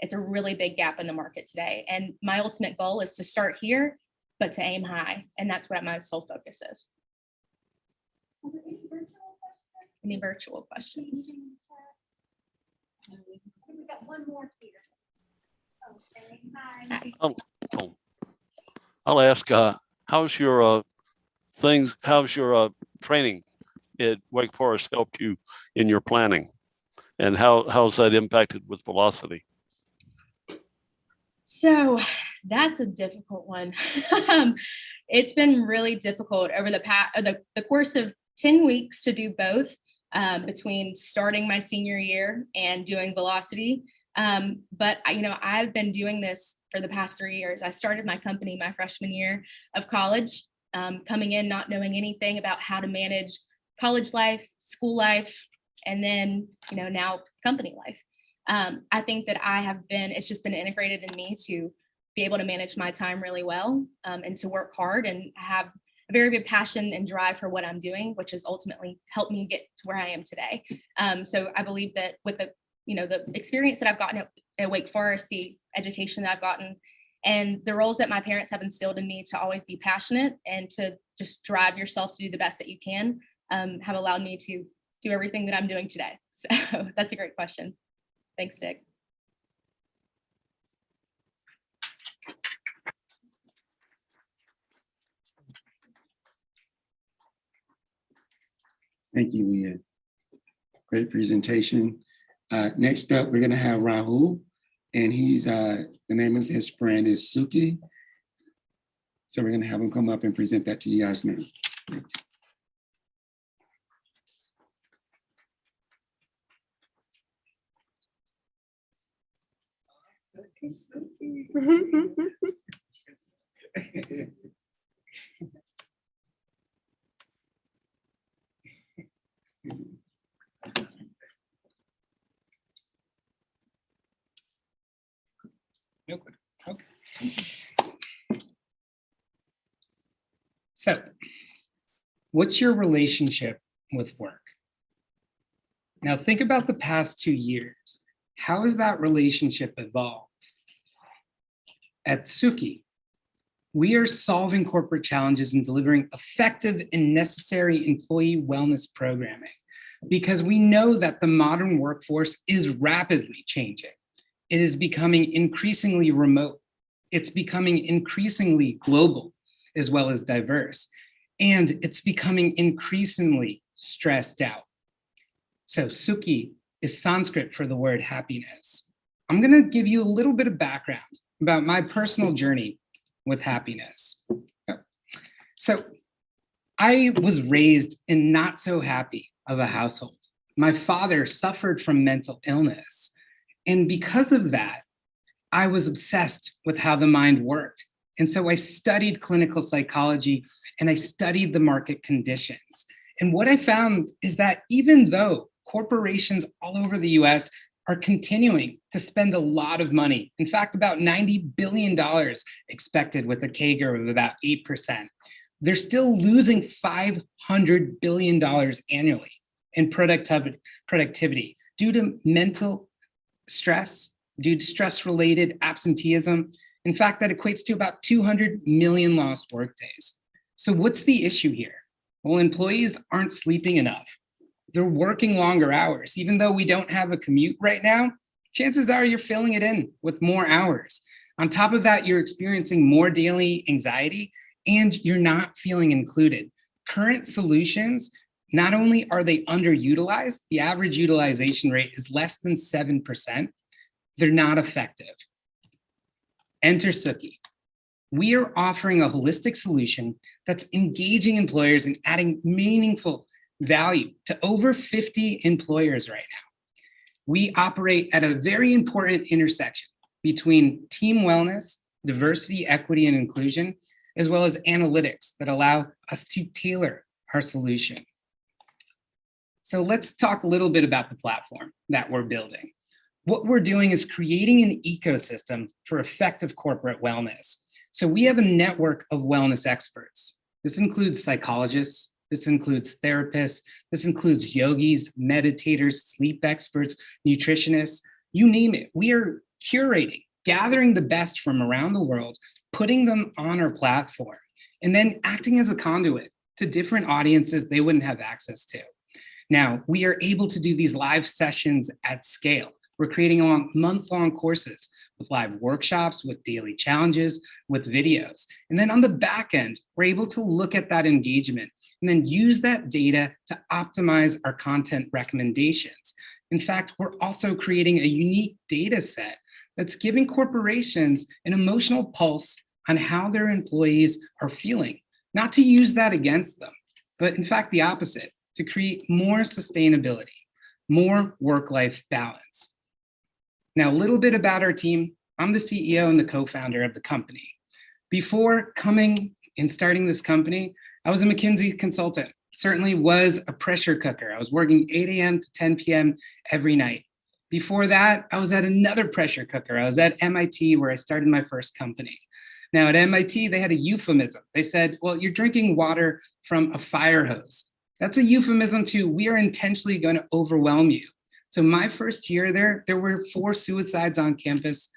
Speaker 12: it's a really big gap in the market today. And my ultimate goal is to start here, but to aim high. And that's what my sole focus is.
Speaker 7: Are there any virtual questions?
Speaker 12: Any virtual questions?
Speaker 7: We got one more here. Okay, hi.
Speaker 12: Hi.
Speaker 13: I'll ask, how's your training at Wake Forest helped you in your planning? And how's that impacted with velocity?
Speaker 12: So that's a difficult one. It's been really difficult over the course of 10 weeks to do both between starting my senior year and doing velocity. But I've been doing this for the past 3 years. I started my company my freshman year of college, coming in not knowing anything about how to manage college life, school life, and then now company life. I think that it's just been integrated in me to be able to manage my time really well, and to work hard and have a very big passion and drive for what I'm doing, which has ultimately helped me get to where I am today. So I believe that with the experience that I've gotten at Wake Forest, the education that I've gotten, and the roles that my parents have instilled in me to always be passionate and to just drive yourself to do the best that you can, have allowed me to do everything that I'm doing today. So that's a great question. Thanks, Dick.
Speaker 1: Thank you, Leah. Great presentation. Next up, we're gonna have Rahul, and he's, the name of his brand is Suki. So we're gonna have him come up and present that to you guys now. Thanks.
Speaker 14: Okay. So, what's your relationship with work? Now think about the past 2 years. How has that relationship evolved? At Suki, We are solving corporate challenges and delivering effective and necessary employee wellness programming because we know that the modern workforce is rapidly changing. It is becoming increasingly remote. It's becoming increasingly global as well as diverse. And it's becoming increasingly stressed out. So Sukhi is Sanskrit for the word happiness. I'm going to give you a little bit of background about my personal journey with happiness. So I was raised in not so happy of a household. My father suffered from mental illness. And because of that, I was obsessed with how the mind worked. And so I studied clinical psychology and I studied the market conditions. And what I found is that even though corporations all over the US are continuing to spend a lot of money, in fact, about $90 billion expected with a CAGR of about 8%, they're still losing $500 billion annually in productivity due to mental stress, due to stress-related absenteeism. In fact, that equates to about 200 million lost workdays. So what's the issue here? Well, employees aren't sleeping enough. They're working longer hours. Even though we don't have a commute right now, chances are you're filling it in with more hours. On top of that, you're experiencing more daily anxiety and you're not feeling included. Current solutions, not only are they underutilized, the average utilization rate is less than 7%, they're not effective. Enter Sukhi. We are offering a holistic solution that's engaging employers and adding meaningful value to over 50 employers right now. We operate at a very important intersection between team wellness, diversity, equity, and inclusion, as well as analytics that allow us to tailor our solution. So let's talk a little bit about the platform that we're building. What we're doing is creating an ecosystem for effective corporate wellness. So we have a network of wellness experts. This includes psychologists, this includes therapists, this includes yogis, meditators, sleep experts, nutritionists, you name it. We are curating, gathering the best from around the world, putting them on our platform, and then acting as a conduit to different audiences they wouldn't have access to. Now, we are able to do these live sessions at scale. We're creating month-long courses with live workshops, with daily challenges, with videos. And then on the back end, we're able to look at that engagement and then use that data to optimize our content recommendations. In fact, we're also creating a unique data set that's giving corporations an emotional pulse on how their employees are feeling, not to use that against them, but in fact, the opposite, to create more sustainability, more work-life balance. Now, a little bit about our team. I'm the CEO and the co-founder of the company. Before coming and starting this company, I was a McKinsey consultant, certainly was a pressure cooker. I was working 8 a.m. to 10 p.m. every night. Before that, I was at another pressure cooker. I was at MIT where I started my first company. Now at MIT, they had a euphemism. They said, well, you're drinking water from a fire hose. That's a euphemism to, we are intentionally going to overwhelm you. So my first year there were 4 suicides on campus.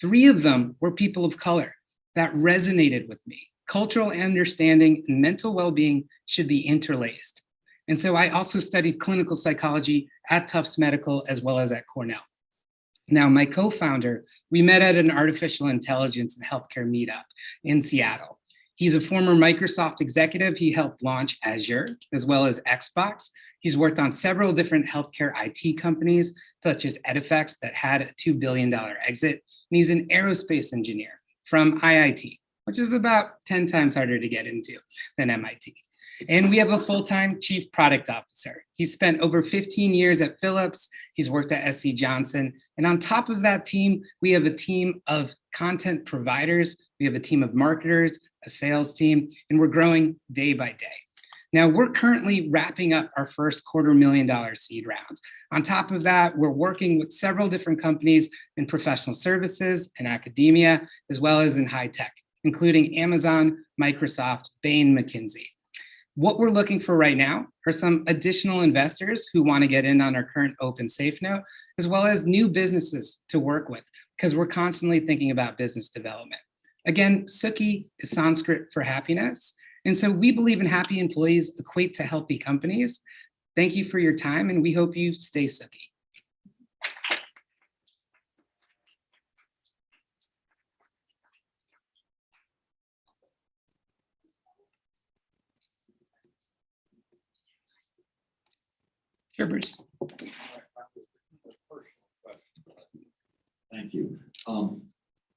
Speaker 14: 3 of them were people of color. That resonated with me. Cultural understanding and mental well-being should be interlaced. And so I also studied clinical psychology at Tufts Medical as well as at Cornell. Now, my co-founder, we met at an artificial intelligence and healthcare meetup in Seattle. He's a former Microsoft executive. He helped launch Azure as well as Xbox. He's worked on several different healthcare IT companies, such as Edifex that had a $2 billion exit. And he's an aerospace engineer from IIT, which is about 10 times harder to get into than MIT. And we have a full-time chief product officer. He spent over 15 years at Philips. He's worked at SC Johnson. And on top of that team, we have a team of content providers. We have a team of marketers, a sales team, and we're growing day by day. Now, we're currently wrapping up our first $250,000 seed rounds. On top of that, we're working with several different companies in professional services and academia, as well as in high tech, including Amazon, Microsoft, Bain, McKinsey. What we're looking for right now are some additional investors who want to get in on our current open safe note, as well as new businesses to work with, because we're constantly thinking about business development. Again, Sukhi is Sanskrit for happiness. And so we believe in happy employees equate to healthy companies. Thank you for your time, and we hope you stay Sukhi. Sure, Bruce.
Speaker 15: Thank you.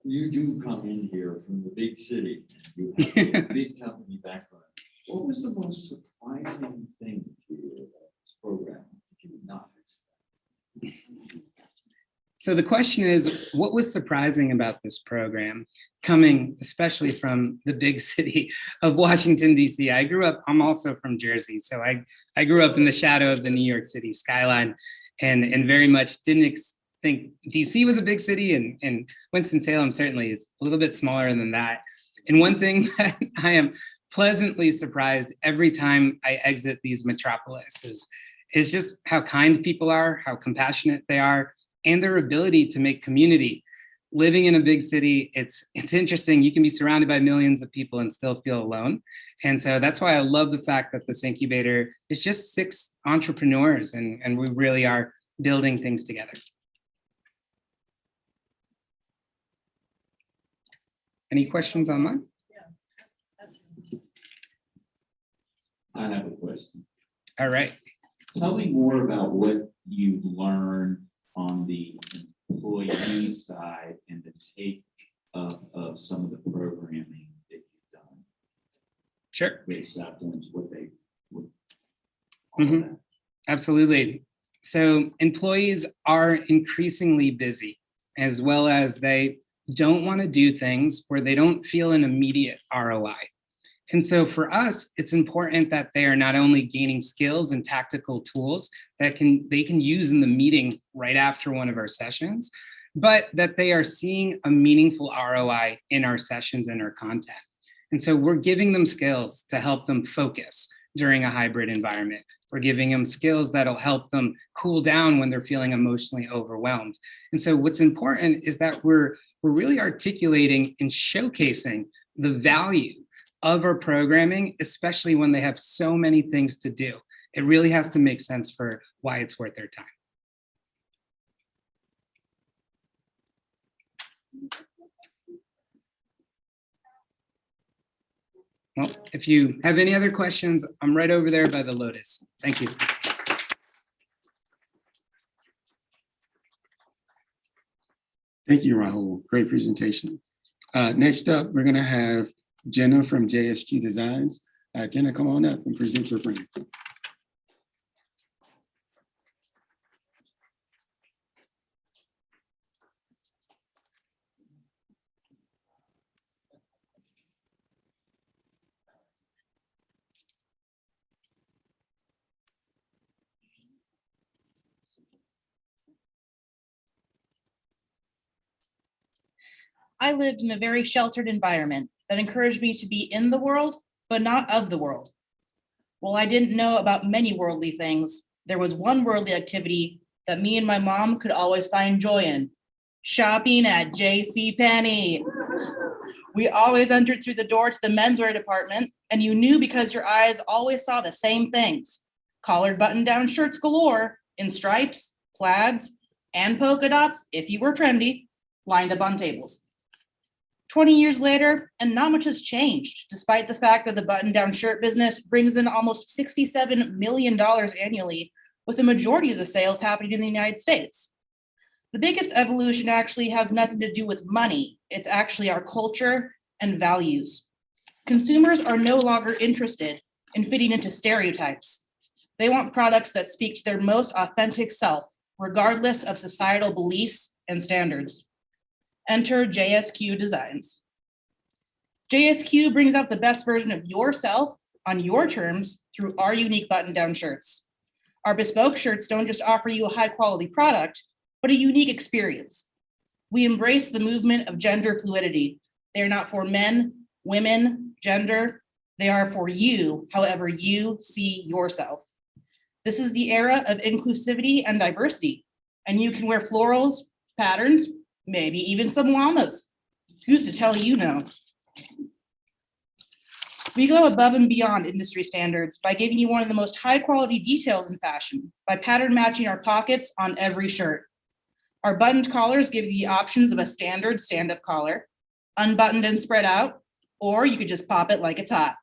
Speaker 15: You do come in here from the big city. You have a big company background. What was the most surprising thing to you about this program that you would not expect?
Speaker 14: So the question is, what was surprising about this program, coming especially from the big city of Washington, D.C.? I'm also from Jersey, so I grew up in the shadow of the New York City skyline, and very much didn't think DC was a big city, and Winston-Salem certainly is a little bit smaller than that. And one thing that I am pleasantly surprised every time I exit these metropolises is just how kind people are, how compassionate they are, and their ability to make community. Living in a big city, it's interesting. You can be surrounded by millions of people and still feel alone. And so that's why I love the fact that this incubator is just 6 entrepreneurs, and we really are building things together. Any questions online?
Speaker 15: I have a question.
Speaker 14: All right.
Speaker 15: Tell me more about what you've learned on the employee side and the take up of some of the programming that you've done.
Speaker 14: Sure.
Speaker 15: With platforms, what they would.
Speaker 14: Absolutely. So employees are increasingly busy, as well as they don't want to do things where they don't feel an immediate ROI. And so for us, it's important that they are not only gaining skills and tactical tools that they can use in the meeting right after one of our sessions, but that they are seeing a meaningful ROI in our sessions and our content. And so we're giving them skills to help them focus during a hybrid environment. We're giving them skills that'll help them cool down when they're feeling emotionally overwhelmed. And so what's important is that we're really articulating and showcasing the value of our programming, especially when they have so many things to do. It really has to make sense for why it's worth their time. Well, if you have any other questions, I'm right over there by the Lotus. Thank you.
Speaker 1: Thank you, Rahul. Great presentation. Next up, we're going to have Jenna from JSQ Designs. Jenna, come on up and present your brand.
Speaker 16: I lived in a very sheltered environment that encouraged me to be in the world, but not of the world. While I didn't know about many worldly things, there was one worldly activity that me and my mom could always find joy in: shopping at JCPenney. We always entered through the door to the menswear department, and you knew because your eyes always saw the same things: collared button-down shirts galore in stripes, plaids, and polka dots, if you were trendy, lined up on tables. 20 years later, and not much has changed, despite the fact that the button-down shirt business brings in almost $67 million annually, with the majority of the sales happening in the United States. The biggest evolution actually has nothing to do with money. It's actually our culture and values. Consumers are no longer interested in fitting into stereotypes. They want products that speak to their most authentic self, regardless of societal beliefs and standards. Enter JSQ Designs. JSQ brings out the best version of yourself on your terms through our unique button-down shirts. Our bespoke shirts don't just offer you a high-quality product, but a unique experience. We embrace the movement of gender fluidity. They are not for men, women, gender. They are for you, however you see yourself. This is the era of inclusivity and diversity, and you can wear florals, patterns, maybe even some llamas. Who's to tell you no? We go above and beyond industry standards by giving you one of the most high quality details in fashion by pattern matching our pockets on every shirt. Our buttoned collars give you the options of a standard stand-up collar, unbuttoned and spread out, or you could just pop it like it's hot.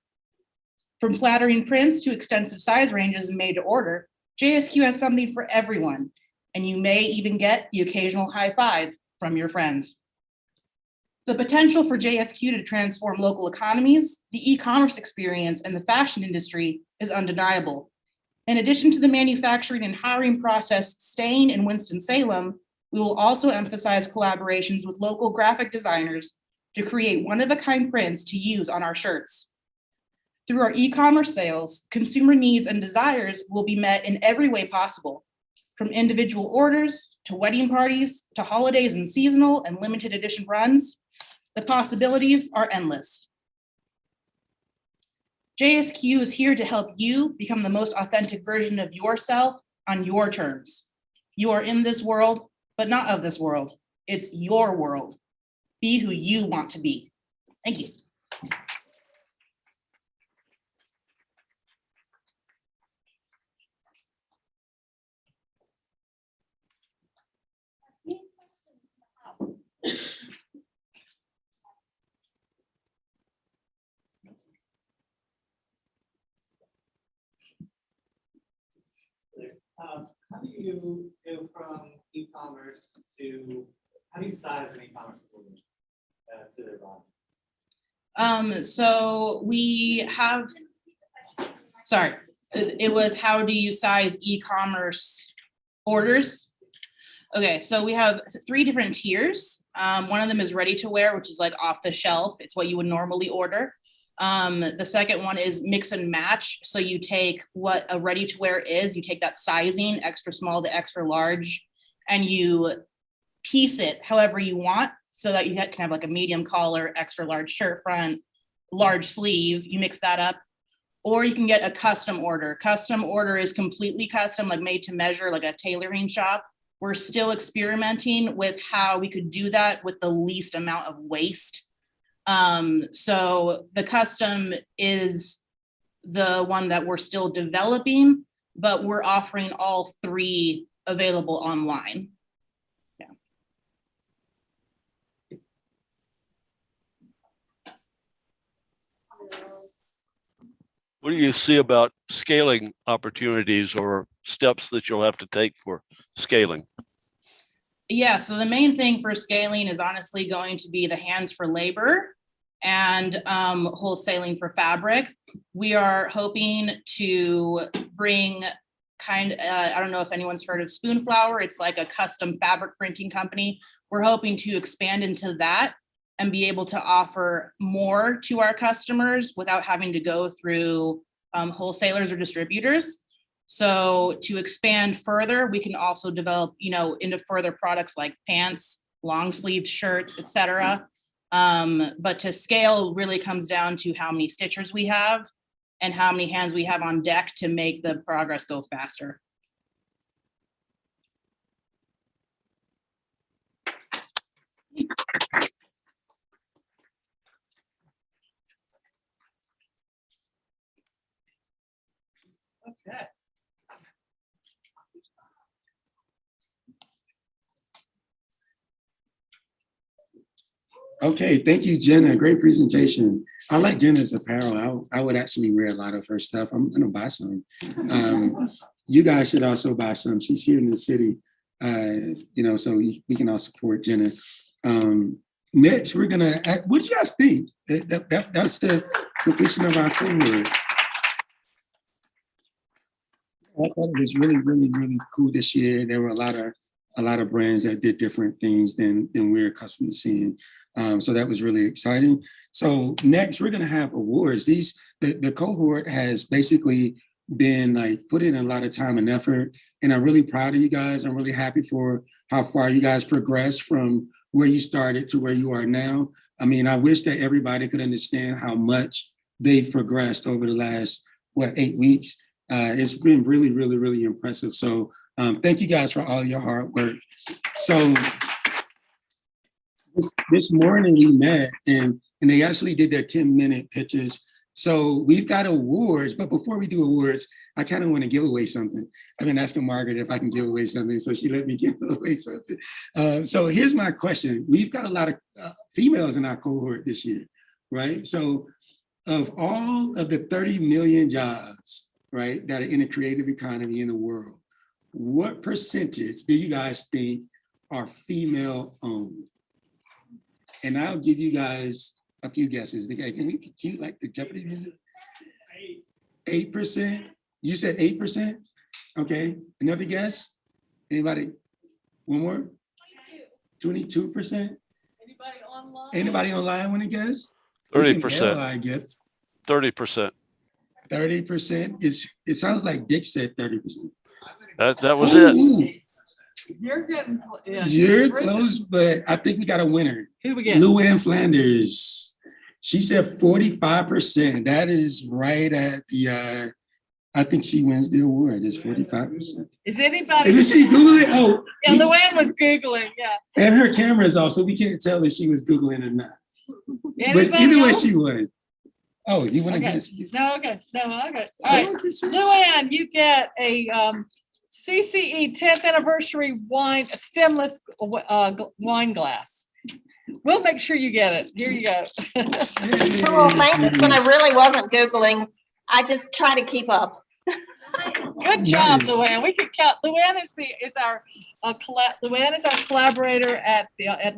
Speaker 16: From flattering prints to extensive size ranges and made to order, JSQ has something for everyone, and you may even get the occasional high five from your friends. The potential for JSQ to transform local economies, the e-commerce experience, and the fashion industry is undeniable. In addition to the manufacturing and hiring process staying in Winston-Salem, we will also emphasize collaborations with local graphic designers to create one-of-a-kind prints to use on our shirts. Through our e-commerce sales, consumer needs and desires will be met in every way possible, from individual orders to wedding parties to holidays and seasonal and limited edition runs. The possibilities are endless. JSQ is here to help you become the most authentic version of yourself on your terms. You are in this world, but not of this world. It's your world. Be who you want to be. Thank you.
Speaker 5: How do you go from e-commerce to, how do you size an e-commerce business to their volume?
Speaker 16: So we have, sorry, it was how do you size e-commerce orders? Okay, so we have 3 different tiers. One of them is ready to wear, which is like off the shelf. It's what you would normally order. The second one is mix and match. So you take what a ready to wear is, you take that sizing, extra small to extra large, and you piece it however you want so that you can have like a medium collar, extra large shirt front, large sleeve, you mix that up. Or you can get a custom order. Custom order is completely custom, like made to measure, like a tailoring shop. We're still experimenting with how we could do that with the least amount of waste. So the custom is the one that we're still developing, but we're offering all 3 available online. Yeah.
Speaker 13: What do you see about scaling opportunities or steps that you'll have to take for scaling?
Speaker 16: Yeah, so the main thing for scaling is honestly going to be the hands for labor and wholesaling for fabric. We are hoping to bring I don't know if anyone's heard of Spoonflower. It's like a custom fabric printing company. We're hoping to expand into that and be able to offer more to our customers without having to go through wholesalers or distributors. So to expand further, we can also develop, into further products like pants, long sleeved shirts, etc. But to scale really comes down to how many stitchers we have and how many hands we have on deck to make the progress go faster. Okay.
Speaker 1: Okay, thank you, Jenna. Great presentation. I like Jenna's apparel. I would actually wear a lot of her stuff. I'm gonna buy some. You guys should also buy some. She's here in the city, so we can all support Jenna. Next, we're gonna, what do you guys think? That's the completion of our cohort. I thought it was really, really, really cool this year. There were a lot of brands that did different things than we're accustomed to seeing. So that was really exciting. So next, we're gonna have awards. The cohort has basically been like put in a lot of time and effort, and I'm really proud of you guys. I'm really happy for how far you guys progressed from where you started to where you are now. I mean, I wish that everybody could understand how much they've progressed over the last, 8 weeks. It's been really, really, really impressive. So thank you guys for all your hard work. So This morning we met and they actually did their 10-minute pitches. So we've got awards, but before we do awards, I kind of want to give away something. I've been asking Margaret if I can give away something, so she let me give away something. So here's my question. We've got a lot of females in our cohort this year, right? So of all of the 30 million jobs, right, that are in the creative economy in the world, what percentage do you guys think are female owned? And I'll give you guys a few guesses. Can we cue like the Jeopardy music? 8%? You said 8%? Okay, another guess? Anybody? One more? 22%?
Speaker 2: Anybody online?
Speaker 1: Anybody online want to guess?
Speaker 13: 30%.
Speaker 1: Gift.
Speaker 13: 30%.
Speaker 1: 30% it sounds like Dick said 30%.
Speaker 13: That was it.
Speaker 1: Ooh,
Speaker 2: You're getting. Yeah.
Speaker 1: you're
Speaker 2: Where is it?
Speaker 1: close, but I think we got a winner.
Speaker 2: Who we get?
Speaker 1: Luann Flanders. She said 45%. That is right at the I think she wins the award. It's 45%.
Speaker 2: Is anybody?
Speaker 1: Is she Googling? Oh,
Speaker 2: Yeah, Luann was Googling, yeah.
Speaker 1: and her camera is off, so we can't tell if she was Googling or not. But
Speaker 2: Anybody
Speaker 1: either way,
Speaker 2: else?
Speaker 1: she won. Oh, you want to
Speaker 2: Okay.
Speaker 1: guess?
Speaker 2: No, okay, no, okay. All right, Luann, you get a CCE 10th anniversary wine, a stemless wine glass. We'll make sure you get it. Here you go.
Speaker 17: Well, thanks. When I really wasn't Googling, I just try to keep up.
Speaker 2: Good job,
Speaker 1: Nice.
Speaker 2: Luann. We can count. Luann is our collaborator at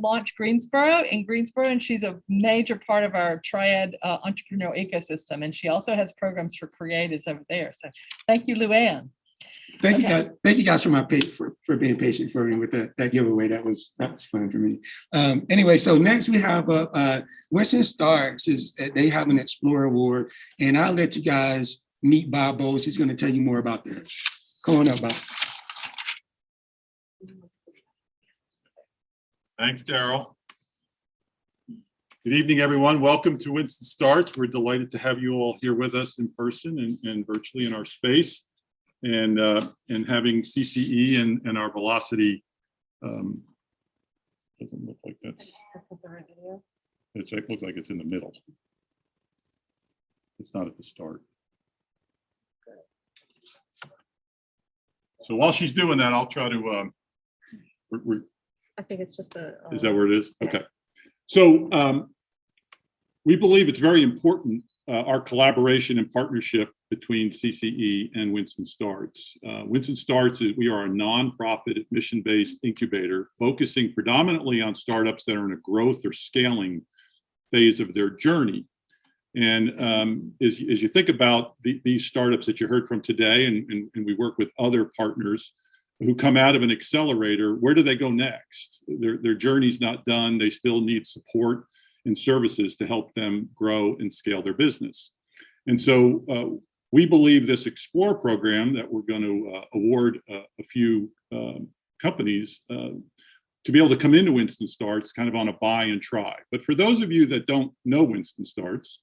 Speaker 2: Launch Greensboro in Greensboro, and she's a major part of our triad entrepreneurial ecosystem. And she also has programs for creatives over there. So thank you, Luann.
Speaker 1: Thank you guys. Thank you guys for being patient for me with that giveaway. That was fun for me. Anyway, so next we have Winston Starks. They have an Explorer Award, and I'll let you guys meet Bob Bowles. He's going to tell you more about that. Come on up, Bob.
Speaker 18: Thanks, Daryl. Good evening, everyone. Welcome to Winston Starts. We're delighted to have you all here with us in person and virtually in our space. And having CCE and our Velocity doesn't look like it looks like it's in the middle. It's not at the start. So while she's doing that, I'll try to.
Speaker 11: I think it's just a.
Speaker 18: Is that where it is? Okay. So we believe it's very important, our collaboration and partnership between CCE and Winston Starts. Winston Starts we are a nonprofit mission-based incubator focusing predominantly on startups that are in a growth or scaling phase of their journey. And as you think about these startups that you heard from today, and we work with other partners who come out of an accelerator, where do they go next? Their journey's not done. They still need support and services to help them grow and scale their business. And so we believe this Explore program that we're going to award a few companies to be able to come into Winston Starts kind of on a buy and try. But for those of you that don't know Winston Starts,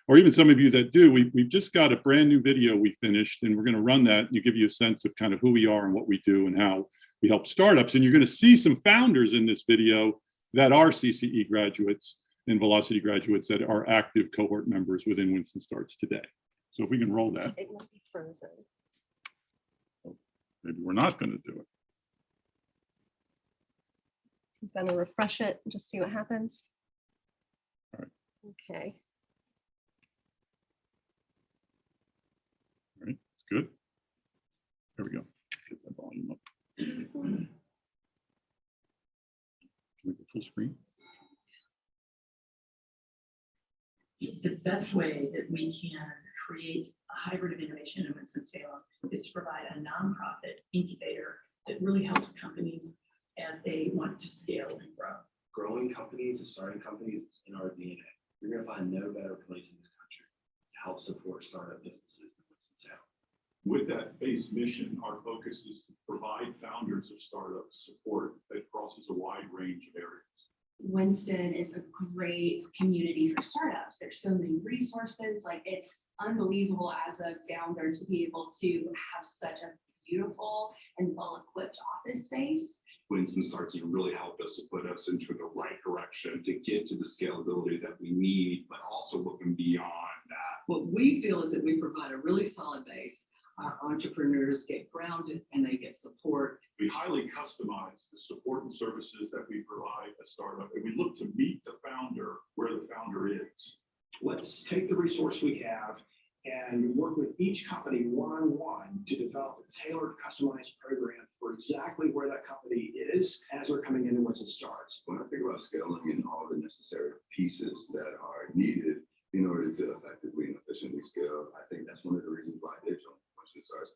Speaker 18: or even some of you that do, we've just got a brand new video we finished, and we're going to run that and give you a sense of kind of who we are and what we do and how we help startups. And you're going to see some founders in this video that are CCE graduates and Velocity graduates that are active cohort members within Winston Starts today. So if we can roll that.
Speaker 11: It might be frozen.
Speaker 18: Maybe we're not going to do it.
Speaker 11: I'm gonna refresh it and just see what happens.
Speaker 18: All right.
Speaker 11: Okay.
Speaker 18: All right, it's good. There we go. Get that volume up. Can we go full screen?
Speaker 19: The best way that we can create a hybrid of innovation in Winston-Salem is to provide a nonprofit incubator that really helps companies as they want to scale and grow.
Speaker 20: Growing companies and starting companies is in our DNA. You're going to find no better place in this country to help support startup businesses than Winston-Salem.
Speaker 18: With that base mission, our focus is to provide founders of startups support that crosses a wide range of areas.
Speaker 19: Winston is a great community for startups. There's so many resources. Like, it's unbelievable as a founder to be able to have such a beautiful and well-equipped office space
Speaker 21: Winston starts has really helped us to put us into the right direction to get to the scalability that we need, but also looking beyond that.
Speaker 22: What we feel is that we provide a really solid base. Our entrepreneurs get grounded and they get support.
Speaker 18: We highly customize the support and services that we provide a startup, and we look to meet the founder where the founder is.
Speaker 20: Let's take the resource we have and work with each company one-on-one to develop a tailored, customized program for exactly where that company is as they're coming in and once it starts.
Speaker 23: When I think about scaling and all the necessary pieces that are needed in order to effectively and efficiently scale, I think that's one of the reasons why I did join Winston Starts.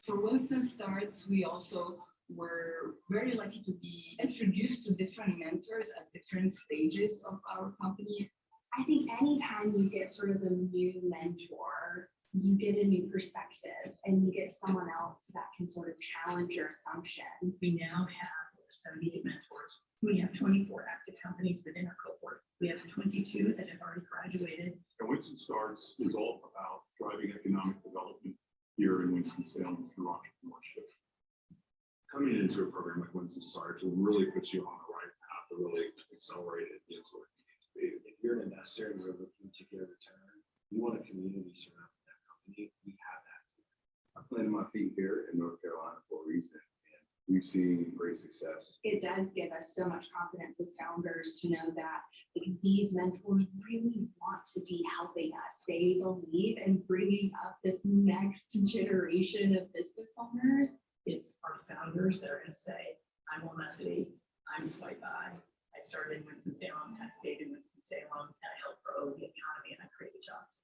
Speaker 24: For Winston Starts, we also were very lucky to be introduced to different mentors at different stages of our company.
Speaker 7: I think anytime you get sort of a new mentor, you get a new perspective and you get someone else that can sort of challenge your assumptions.
Speaker 19: We now have 78 mentors. We have 24 active companies within our cohort. We have 22 that have already graduated.
Speaker 18: And Winston Starts is all about driving economic development here in Winston-Salem through entrepreneurship.
Speaker 20: Coming into a program like Winston Starts will really put you on the right path to really accelerate it into what you need to be. If you're an investor and you're looking to get a return, you want a community surrounding that company, we have that.
Speaker 23: I planted my feet here in North Carolina for a reason, and we've seen great success.
Speaker 7: It does give us so much confidence as founders to know that these mentors really want to be helping us. They believe in bringing up this next generation of business owners.
Speaker 19: It's our founders that are going to say, I'm City, I'm Swipe By. I started in Winston-Salem, I stayed in Winston-Salem, and I helped grow the economy and I created jobs.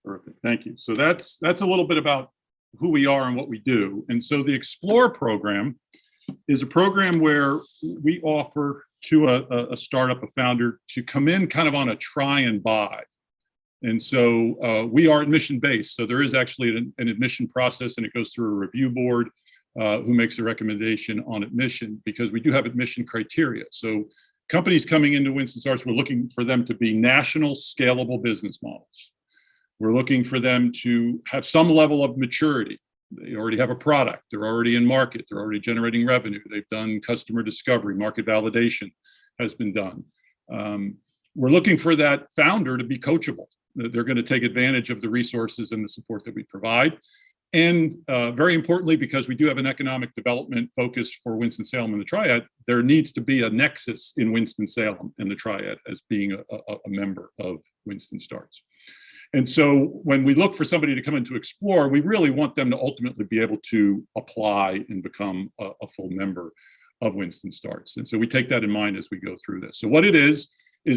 Speaker 18: Perfect, thank you. So that's a little bit about who we are and what we do. And so the Explore program is a program where we offer to a startup, a founder, to come in kind of on a try and buy. And so we are admission based. So there is actually an admission process, and it goes through a review board who makes a recommendation on admission, because we do have admission criteria. So companies coming into Winston Starts, we're looking for them to be national scalable business models. We're looking for them to have some level of maturity. They already have a product, they're already in market, they're already generating revenue, they've done customer discovery, market validation has been done. We're looking for that founder to be coachable. They're going to take advantage of the resources and the support that we provide. And very importantly, because we do have an economic development focus for Winston-Salem and the Triad, there needs to be a nexus in Winston-Salem and the Triad as being a member of Winston Starts. And so when we look for somebody to come in to Explore, we really want them to ultimately be able to apply and become a full member of Winston Starts. And so we take that in mind as we go through this. So what it is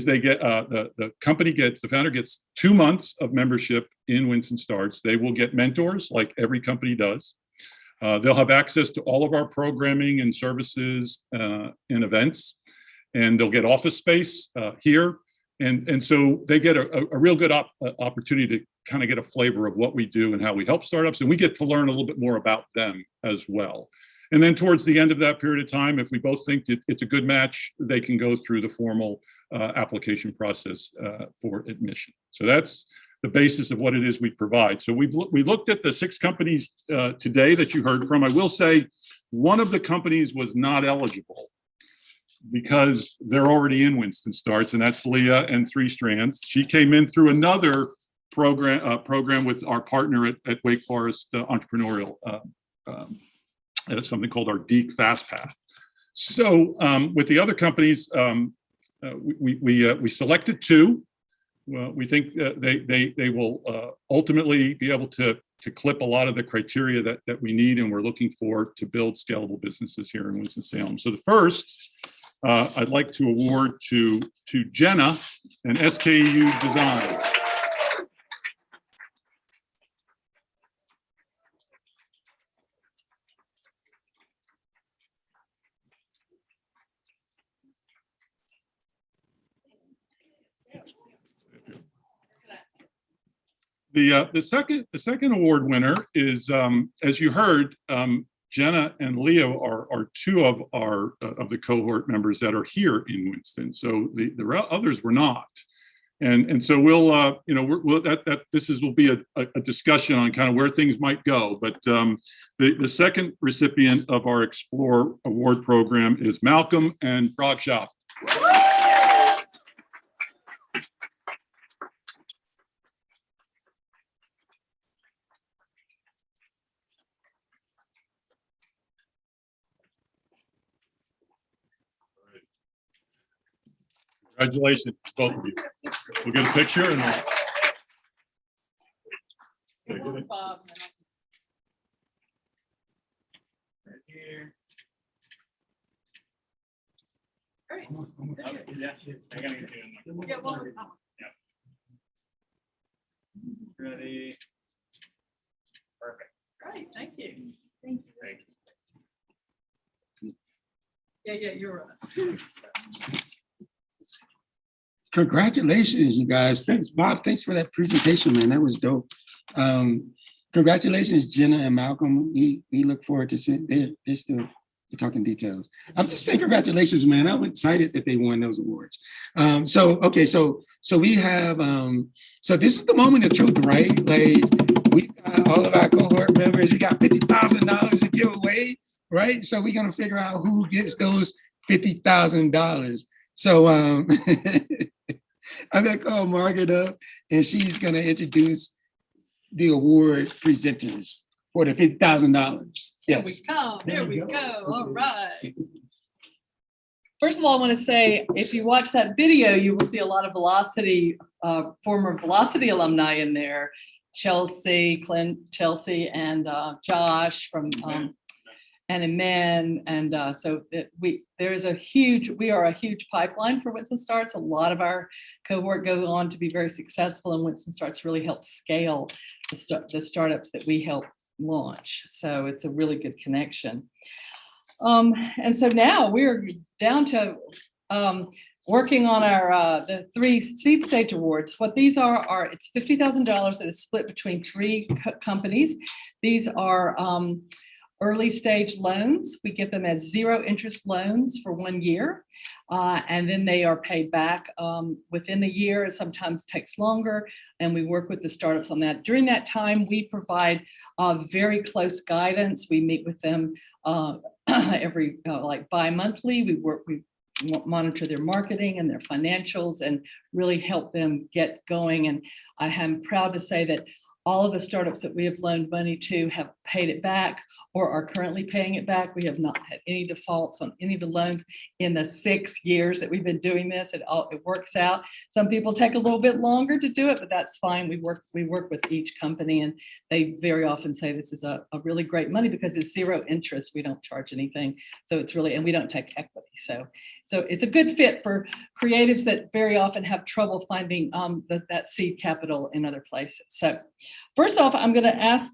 Speaker 18: they get, the founder gets 2 months of membership in Winston Starts. They will get mentors like every company does. They'll have access to all of our programming and services and events, and they'll get office space here. And so they get a real good opportunity to kind of get a flavor of what we do and how we help startups. And we get to learn a little bit more about them as well. And then towards the end of that period of time, if we both think it's a good match, they can go through the formal application process for admission. So that's the basis of what it is we provide. So we looked at the 6 companies today that you heard from. I will say one of the companies was not eligible because they're already in Winston Starts, and that's Leah and 3 Strands. She came in through another program with our partner at Wake Forest Entrepreneurial, something called our DEEC Fast Path. So with the other companies, we selected 2. Well, we think that they will ultimately be able to clip a lot of the criteria that we need and we're looking for to build scalable businesses here in Winston-Salem. So the first, I'd like to award to Jenna and SKU Design. The second award winner is, as you heard, Jenna and Leo are two of our of the cohort members that are here in Winston. So the others were not. And so we'll, you know, will be a discussion on kind of where things might go. But the second recipient of our Explore Award program is Malcolm and Frog Shop. Congratulations, both of you. We'll get a picture and
Speaker 2: Bob.
Speaker 5: Right here.
Speaker 2: Great.
Speaker 5: Yeah, well, ready. Perfect.
Speaker 2: Great, thank you. Thank you.
Speaker 5: Thank you.
Speaker 2: Yeah, you're right.
Speaker 1: Congratulations, you guys. Thanks, Bob. Thanks for that presentation, man. That was dope. Congratulations, Jenna and Malcolm. We look forward to seeing, they're still talking details. I'm just saying congratulations, man. I'm excited that they won those awards. Okay, so we have, so this is the moment of truth, right? Like, we got all of our cohort members, we got $50,000 to give away, right? So we're gonna figure out who gets those $50,000. So I'm gonna call Margaret up and she's gonna introduce the award presenters for the $50,000.
Speaker 2: Here we come. There we go. All right. First of all, I want to say, if you watch that video, you will see a lot of Velocity, former Velocity alumni in there. Chelsea, and Josh from and Amen. And so we are a huge pipeline for Winston Starts. A lot of our cohort go on to be very successful, and Winston Starts really helps scale the startups that we help launch. So it's a really good connection. And so now we're down to working on our the 3 seed stage awards. What these are it's $50,000 that is split between 3 companies. These are early stage loans. We give them as 0 interest loans for 1 year. And then they are paid back within a year. It sometimes takes longer, and we work with the startups on that. During that time, we provide very close guidance. We meet with them every like bi-monthly. We monitor their marketing and their financials and really help them get going. And I am proud to say that all of the startups that we have loaned money to have paid it back or are currently paying it back. We have not had any defaults on any of the loans in the 6 years that we've been doing this. It works out. Some people take a little bit longer to do it, but that's fine. We work with each company, and they very often say this is a really great money because it's 0 interest. We don't charge anything. So it's really, and we don't take equity. So it's a good fit for creatives that very often have trouble finding that seed capital in other places. So first off, I'm going to ask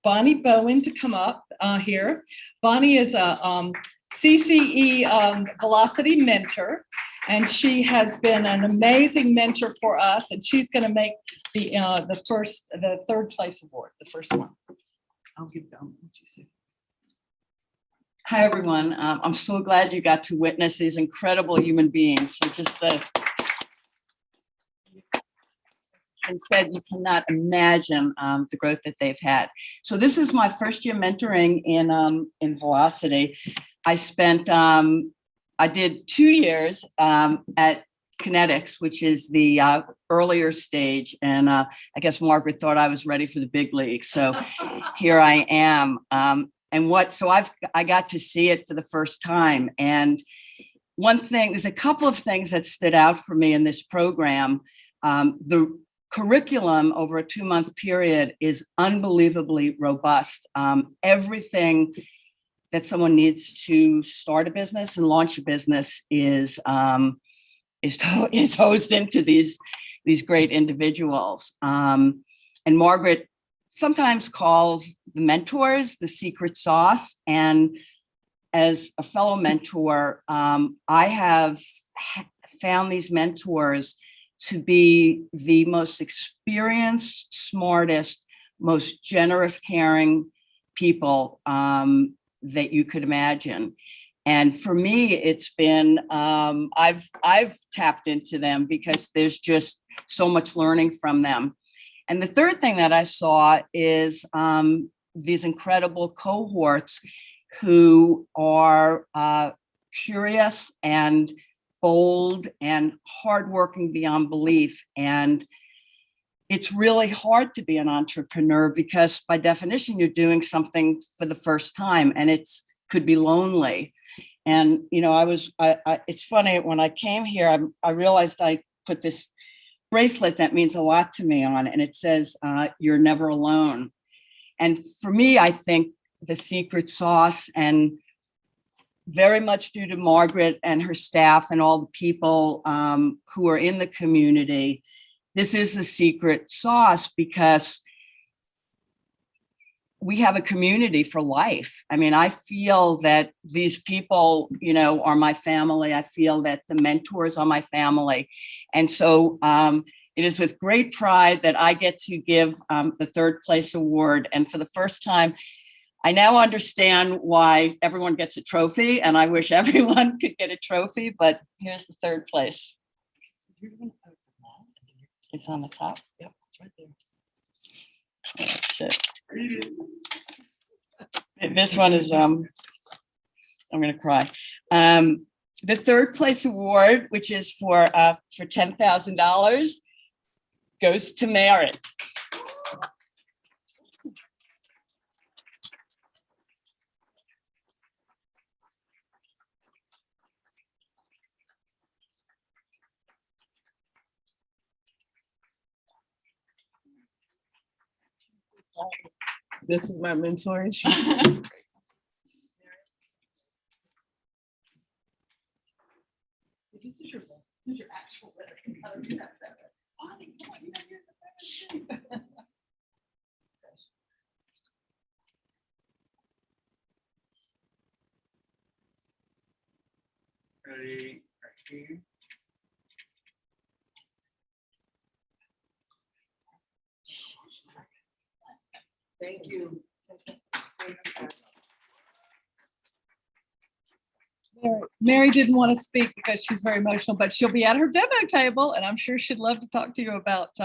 Speaker 2: Bonnie Bowen to come up here. Bonnie is a CCE Velocity mentor, and she has been an amazing mentor for us. And she's going to make the 3rd place award, the first one. I'll give them what you see.
Speaker 3: Hi, everyone. I'm so glad you got to witness these incredible human beings. So just and said you cannot imagine the growth that they've had. So this is my first year mentoring in Velocity. I spent, I did 2 years at Kinetics, which is the earlier stage. And I guess Margaret thought I was ready for the big leagues. So here I am. So I got to see it for the first time. And one thing, there's a couple of things that stood out for me in this program. The curriculum over a 2-month period is unbelievably robust. Everything that someone needs to start a business and launch a business is hosed into these great individuals. And Margaret sometimes calls the mentors the secret sauce. And as a fellow mentor, I have found these mentors to be the most experienced, smartest, most generous, caring people that you could imagine. And for me, it's been, I've tapped into them because there's just so much learning from them. And the third thing that I saw is these incredible cohorts who are curious and bold and hardworking beyond belief. And it's really hard to be an entrepreneur because by definition, you're doing something for the first time and could be lonely. And, you know, it's funny, when I came here, I realized I put this bracelet that means a lot to me on, and it says, you're never alone. And for me, I think the secret sauce, and very much due to Margaret and her staff and all the people who are in the community, this is the secret sauce because we have a community for life. I mean, I feel that these people, you know, are my family. I feel that the mentors are my family. And so it is with great pride that I get to give the third place award. And for the first time, I now understand why everyone gets a trophy, and I wish everyone could get a trophy, but here's the third place. It's on the top. Yep, it's right there. Shit. This one is, I'm gonna cry. The third place award, which is for $10,000, goes to Merit.
Speaker 10: This is my mentor. And she's
Speaker 2: This is your actual letter. Oh, you have that. Bonnie, come on, you know, here's the better thing.
Speaker 5: Ready, action.
Speaker 22: Thank you.
Speaker 2: Mary didn't want to speak because she's very emotional, but she'll be at her demo table, and I'm sure she'd love to talk to you about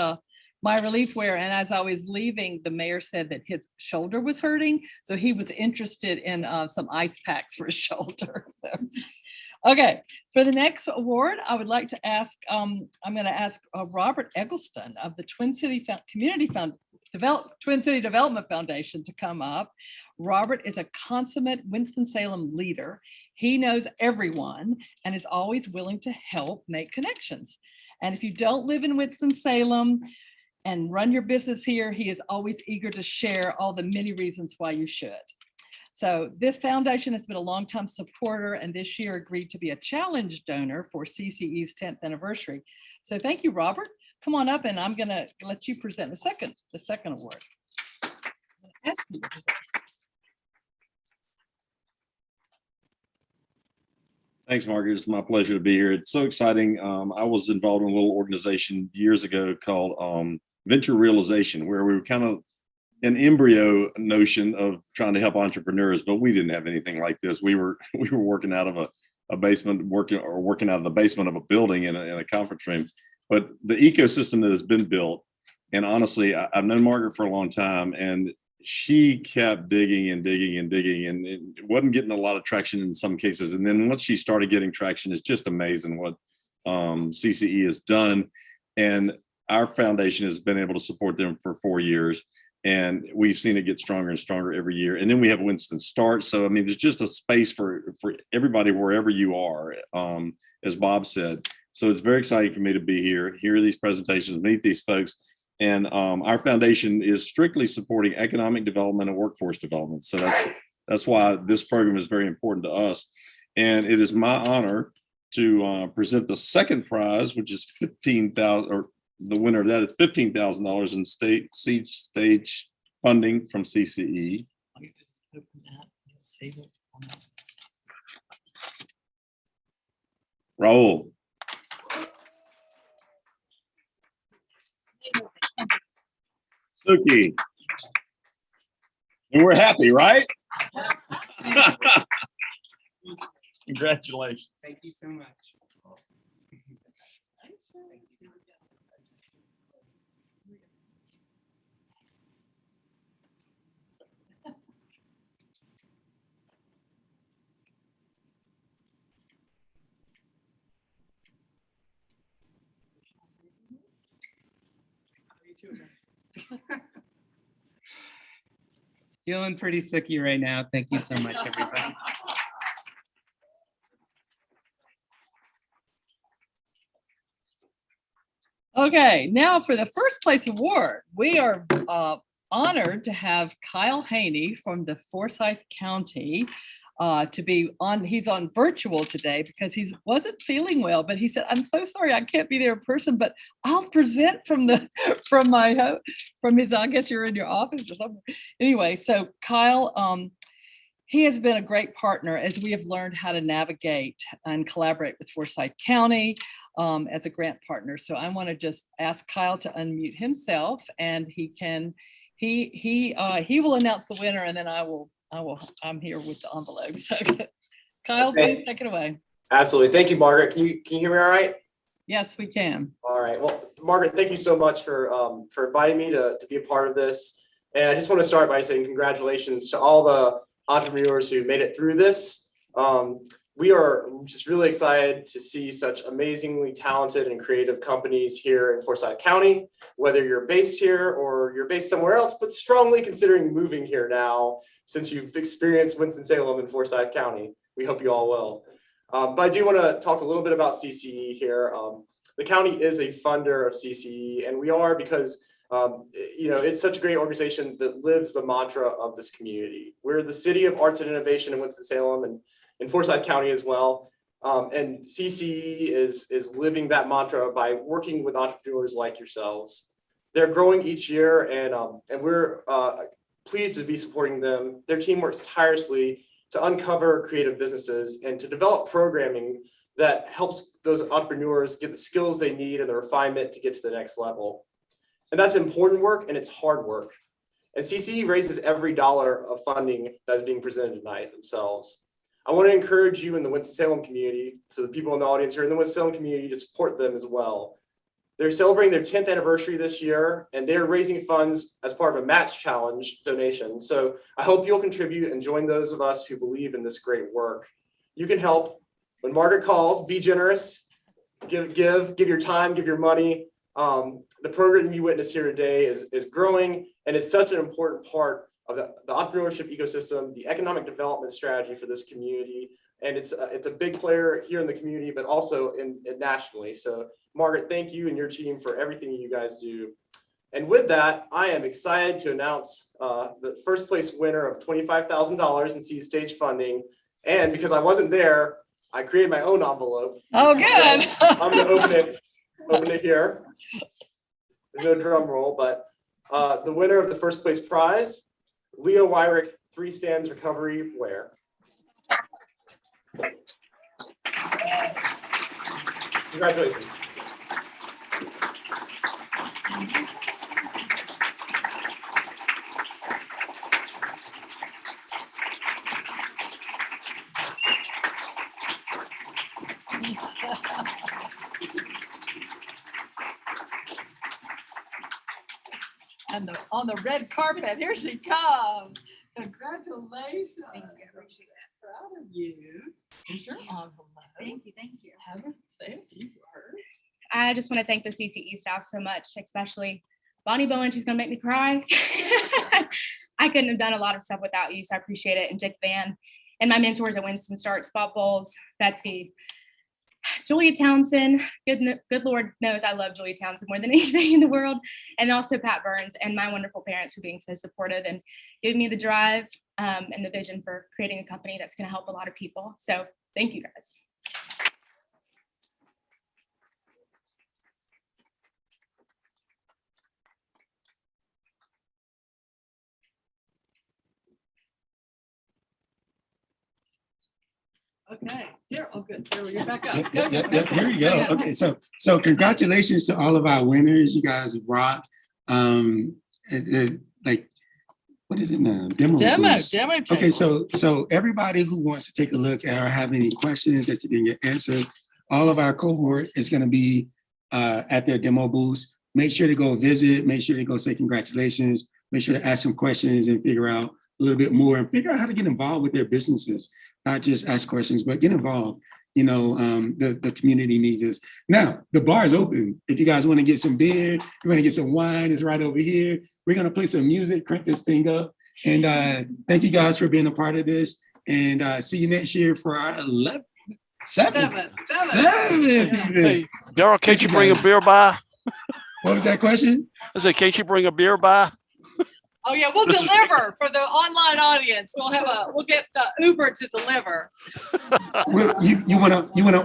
Speaker 2: my relief wear. And as I was leaving, the mayor said that his shoulder was hurting, so he was interested in some ice packs for his shoulder. So, okay, for the next award, I would like to ask, I'm going to ask Robert Eggleston of the Twin City Twin City Development Foundation to come up. Robert is a consummate Winston-Salem leader. He knows everyone and is always willing to help make connections. And if you don't live in Winston-Salem and run your business here, he is always eager to share all the many reasons why you should. So this foundation has been a longtime supporter, and this year agreed to be a challenge donor for CCE's 10th anniversary. So thank you, Robert. Come on up, and I'm gonna let you present the second award. Ask you to present.
Speaker 4: Thanks, Margaret. It's my pleasure to be here. It's so exciting. I was involved in a little organization years ago called Venture Realization, where we were kind of an embryo notion of trying to help entrepreneurs, but we didn't have anything like this. We were working out of a basement, working out of the basement of a building in a conference room. But the ecosystem that has been built, and honestly, I've known Margaret for a long time, and she kept digging and digging and digging, and it wasn't getting a lot of traction in some cases. And then once she started getting traction, it's just amazing what CCE has done. And our foundation has been able to support them for 4 years. And we've seen it get stronger and stronger every year. And then we have Winston Start. So, I mean, there's just a space for everybody wherever you are, as Bob said. So it's very exciting for me to be here, hear these presentations, meet these folks. And our foundation is strictly supporting economic development and workforce development. So that's why this program is very important to us. And it is my honor to present the second prize, which is $15,000, or the winner of that is $15,000 in seed stage funding from CCE. Raul. Suki. And we're happy, right? Congratulations.
Speaker 14: Thank you so much. Feeling pretty sooky right now. Thank you so much, everybody.
Speaker 2: Okay, now for the first place award, we are honored to have Kyle Haney from the Forsyth County to be on. He's on virtual today because he wasn't feeling well, but he said, "I'm so sorry I can't be there in person, but I'll present from the from his. I guess you're in your office or something." Anyway, so Kyle, he has been a great partner as we have learned how to navigate and collaborate with Forsyth County as a grant partner. So I want to just ask Kyle to unmute himself, and he will announce the winner, and then I'm here with the envelope. So Kyle, please take it away.
Speaker 6: Absolutely. Thank you, Margaret. Can you hear me all right?
Speaker 2: Yes, we can.
Speaker 6: All right. Well, Margaret, thank you so much for inviting me to be a part of this. And I just want to start by saying congratulations to all the entrepreneurs who made it through this. We are just really excited to see such amazingly talented and creative companies here in Forsyth County, whether you're based here or you're based somewhere else, but strongly considering moving here now since you've experienced Winston-Salem and Forsyth County. We hope you all will. But I do want to talk a little bit about CCE here. The county is a funder of CCE, and we are because it's such a great organization that lives the mantra of this community. We're the city of arts and innovation in Winston-Salem and in Forsyth County as well. And CCE is living that mantra by working with entrepreneurs like yourselves. They're growing each year, and we're pleased to be supporting them. Their team works tirelessly to uncover creative businesses and to develop programming that helps those entrepreneurs get the skills they need and the refinement to get to the next level. And that's important work, and it's hard work. And CCE raises every dollar of funding that's being presented tonight themselves. I want to encourage you in the Winston-Salem community, to the people in the audience here in the Winston-Salem community, to support them as well. They're celebrating their 10th anniversary this year, and they're raising funds as part of a match challenge donation. So I hope you'll contribute and join those of us who believe in this great work. You can help. When Margaret calls, be generous, give your time, give your money. The program you witness here today is growing, and it's such an important part of the entrepreneurship ecosystem, the economic development strategy for this community. And it's a big player here in the community, but also nationally. So Margaret, thank you and your team for everything you guys do. And with that, I am excited to announce the first place winner of $25,000 in seed stage funding. And because I wasn't there, I created my own envelope.
Speaker 2: Oh, good.
Speaker 6: I'm gonna open it here. There's no drum roll, but the winner of the first place prize, Leo Wyrick 3 Stands Recovery Wear. Congratulations.
Speaker 2: And on the red carpet, here she comes. Congratulations. Thank you. I appreciate that. Proud of you. Here's your envelope.
Speaker 8: Thank you. Thank you.
Speaker 2: Have a say a few words.
Speaker 8: I just want to thank the CCE staff so much, especially Bonnie Bowen. She's going to make me cry. I couldn't have done a lot of stuff without you, so I appreciate it. And Dick Van and my mentors at Winston Starts, Bob Bowles, Betsy, Julia Townsend. Good Lord knows I love Julia Townsend more than anything in the world. And also Pat Burns and my wonderful parents for being so supportive and giving me the drive and the vision for creating a company that's going to help a lot of people. So thank you guys.
Speaker 2: Okay, here, oh good, there we go, back up.
Speaker 1: Yep, here we go. Okay, so congratulations to all of our winners. You guys rock. Like what is it now? Demo. booth. Okay, so everybody who wants to take a look at or have any questions that you didn't get answered, all of our cohort is going to be at their demo booths. Make sure to go visit, make sure to go say congratulations, make sure to ask some questions and figure out a little bit more and figure out how to get involved with their businesses, not just ask questions, but get involved. You know, the community needs us. Now, the bar is open. If you guys want to get some beer, you want to get some wine, it's right over here. We're going to play some music, crank this thing up. And thank you guys for being a part of this. And see you next year for our 7th event.
Speaker 13: Hey, Daryl, can't you bring a beer by?
Speaker 1: What was that question?
Speaker 13: I said, can't you bring a beer by?
Speaker 2: Oh yeah, we'll deliver for the online audience. We'll get Uber to deliver.
Speaker 1: Well, you wanna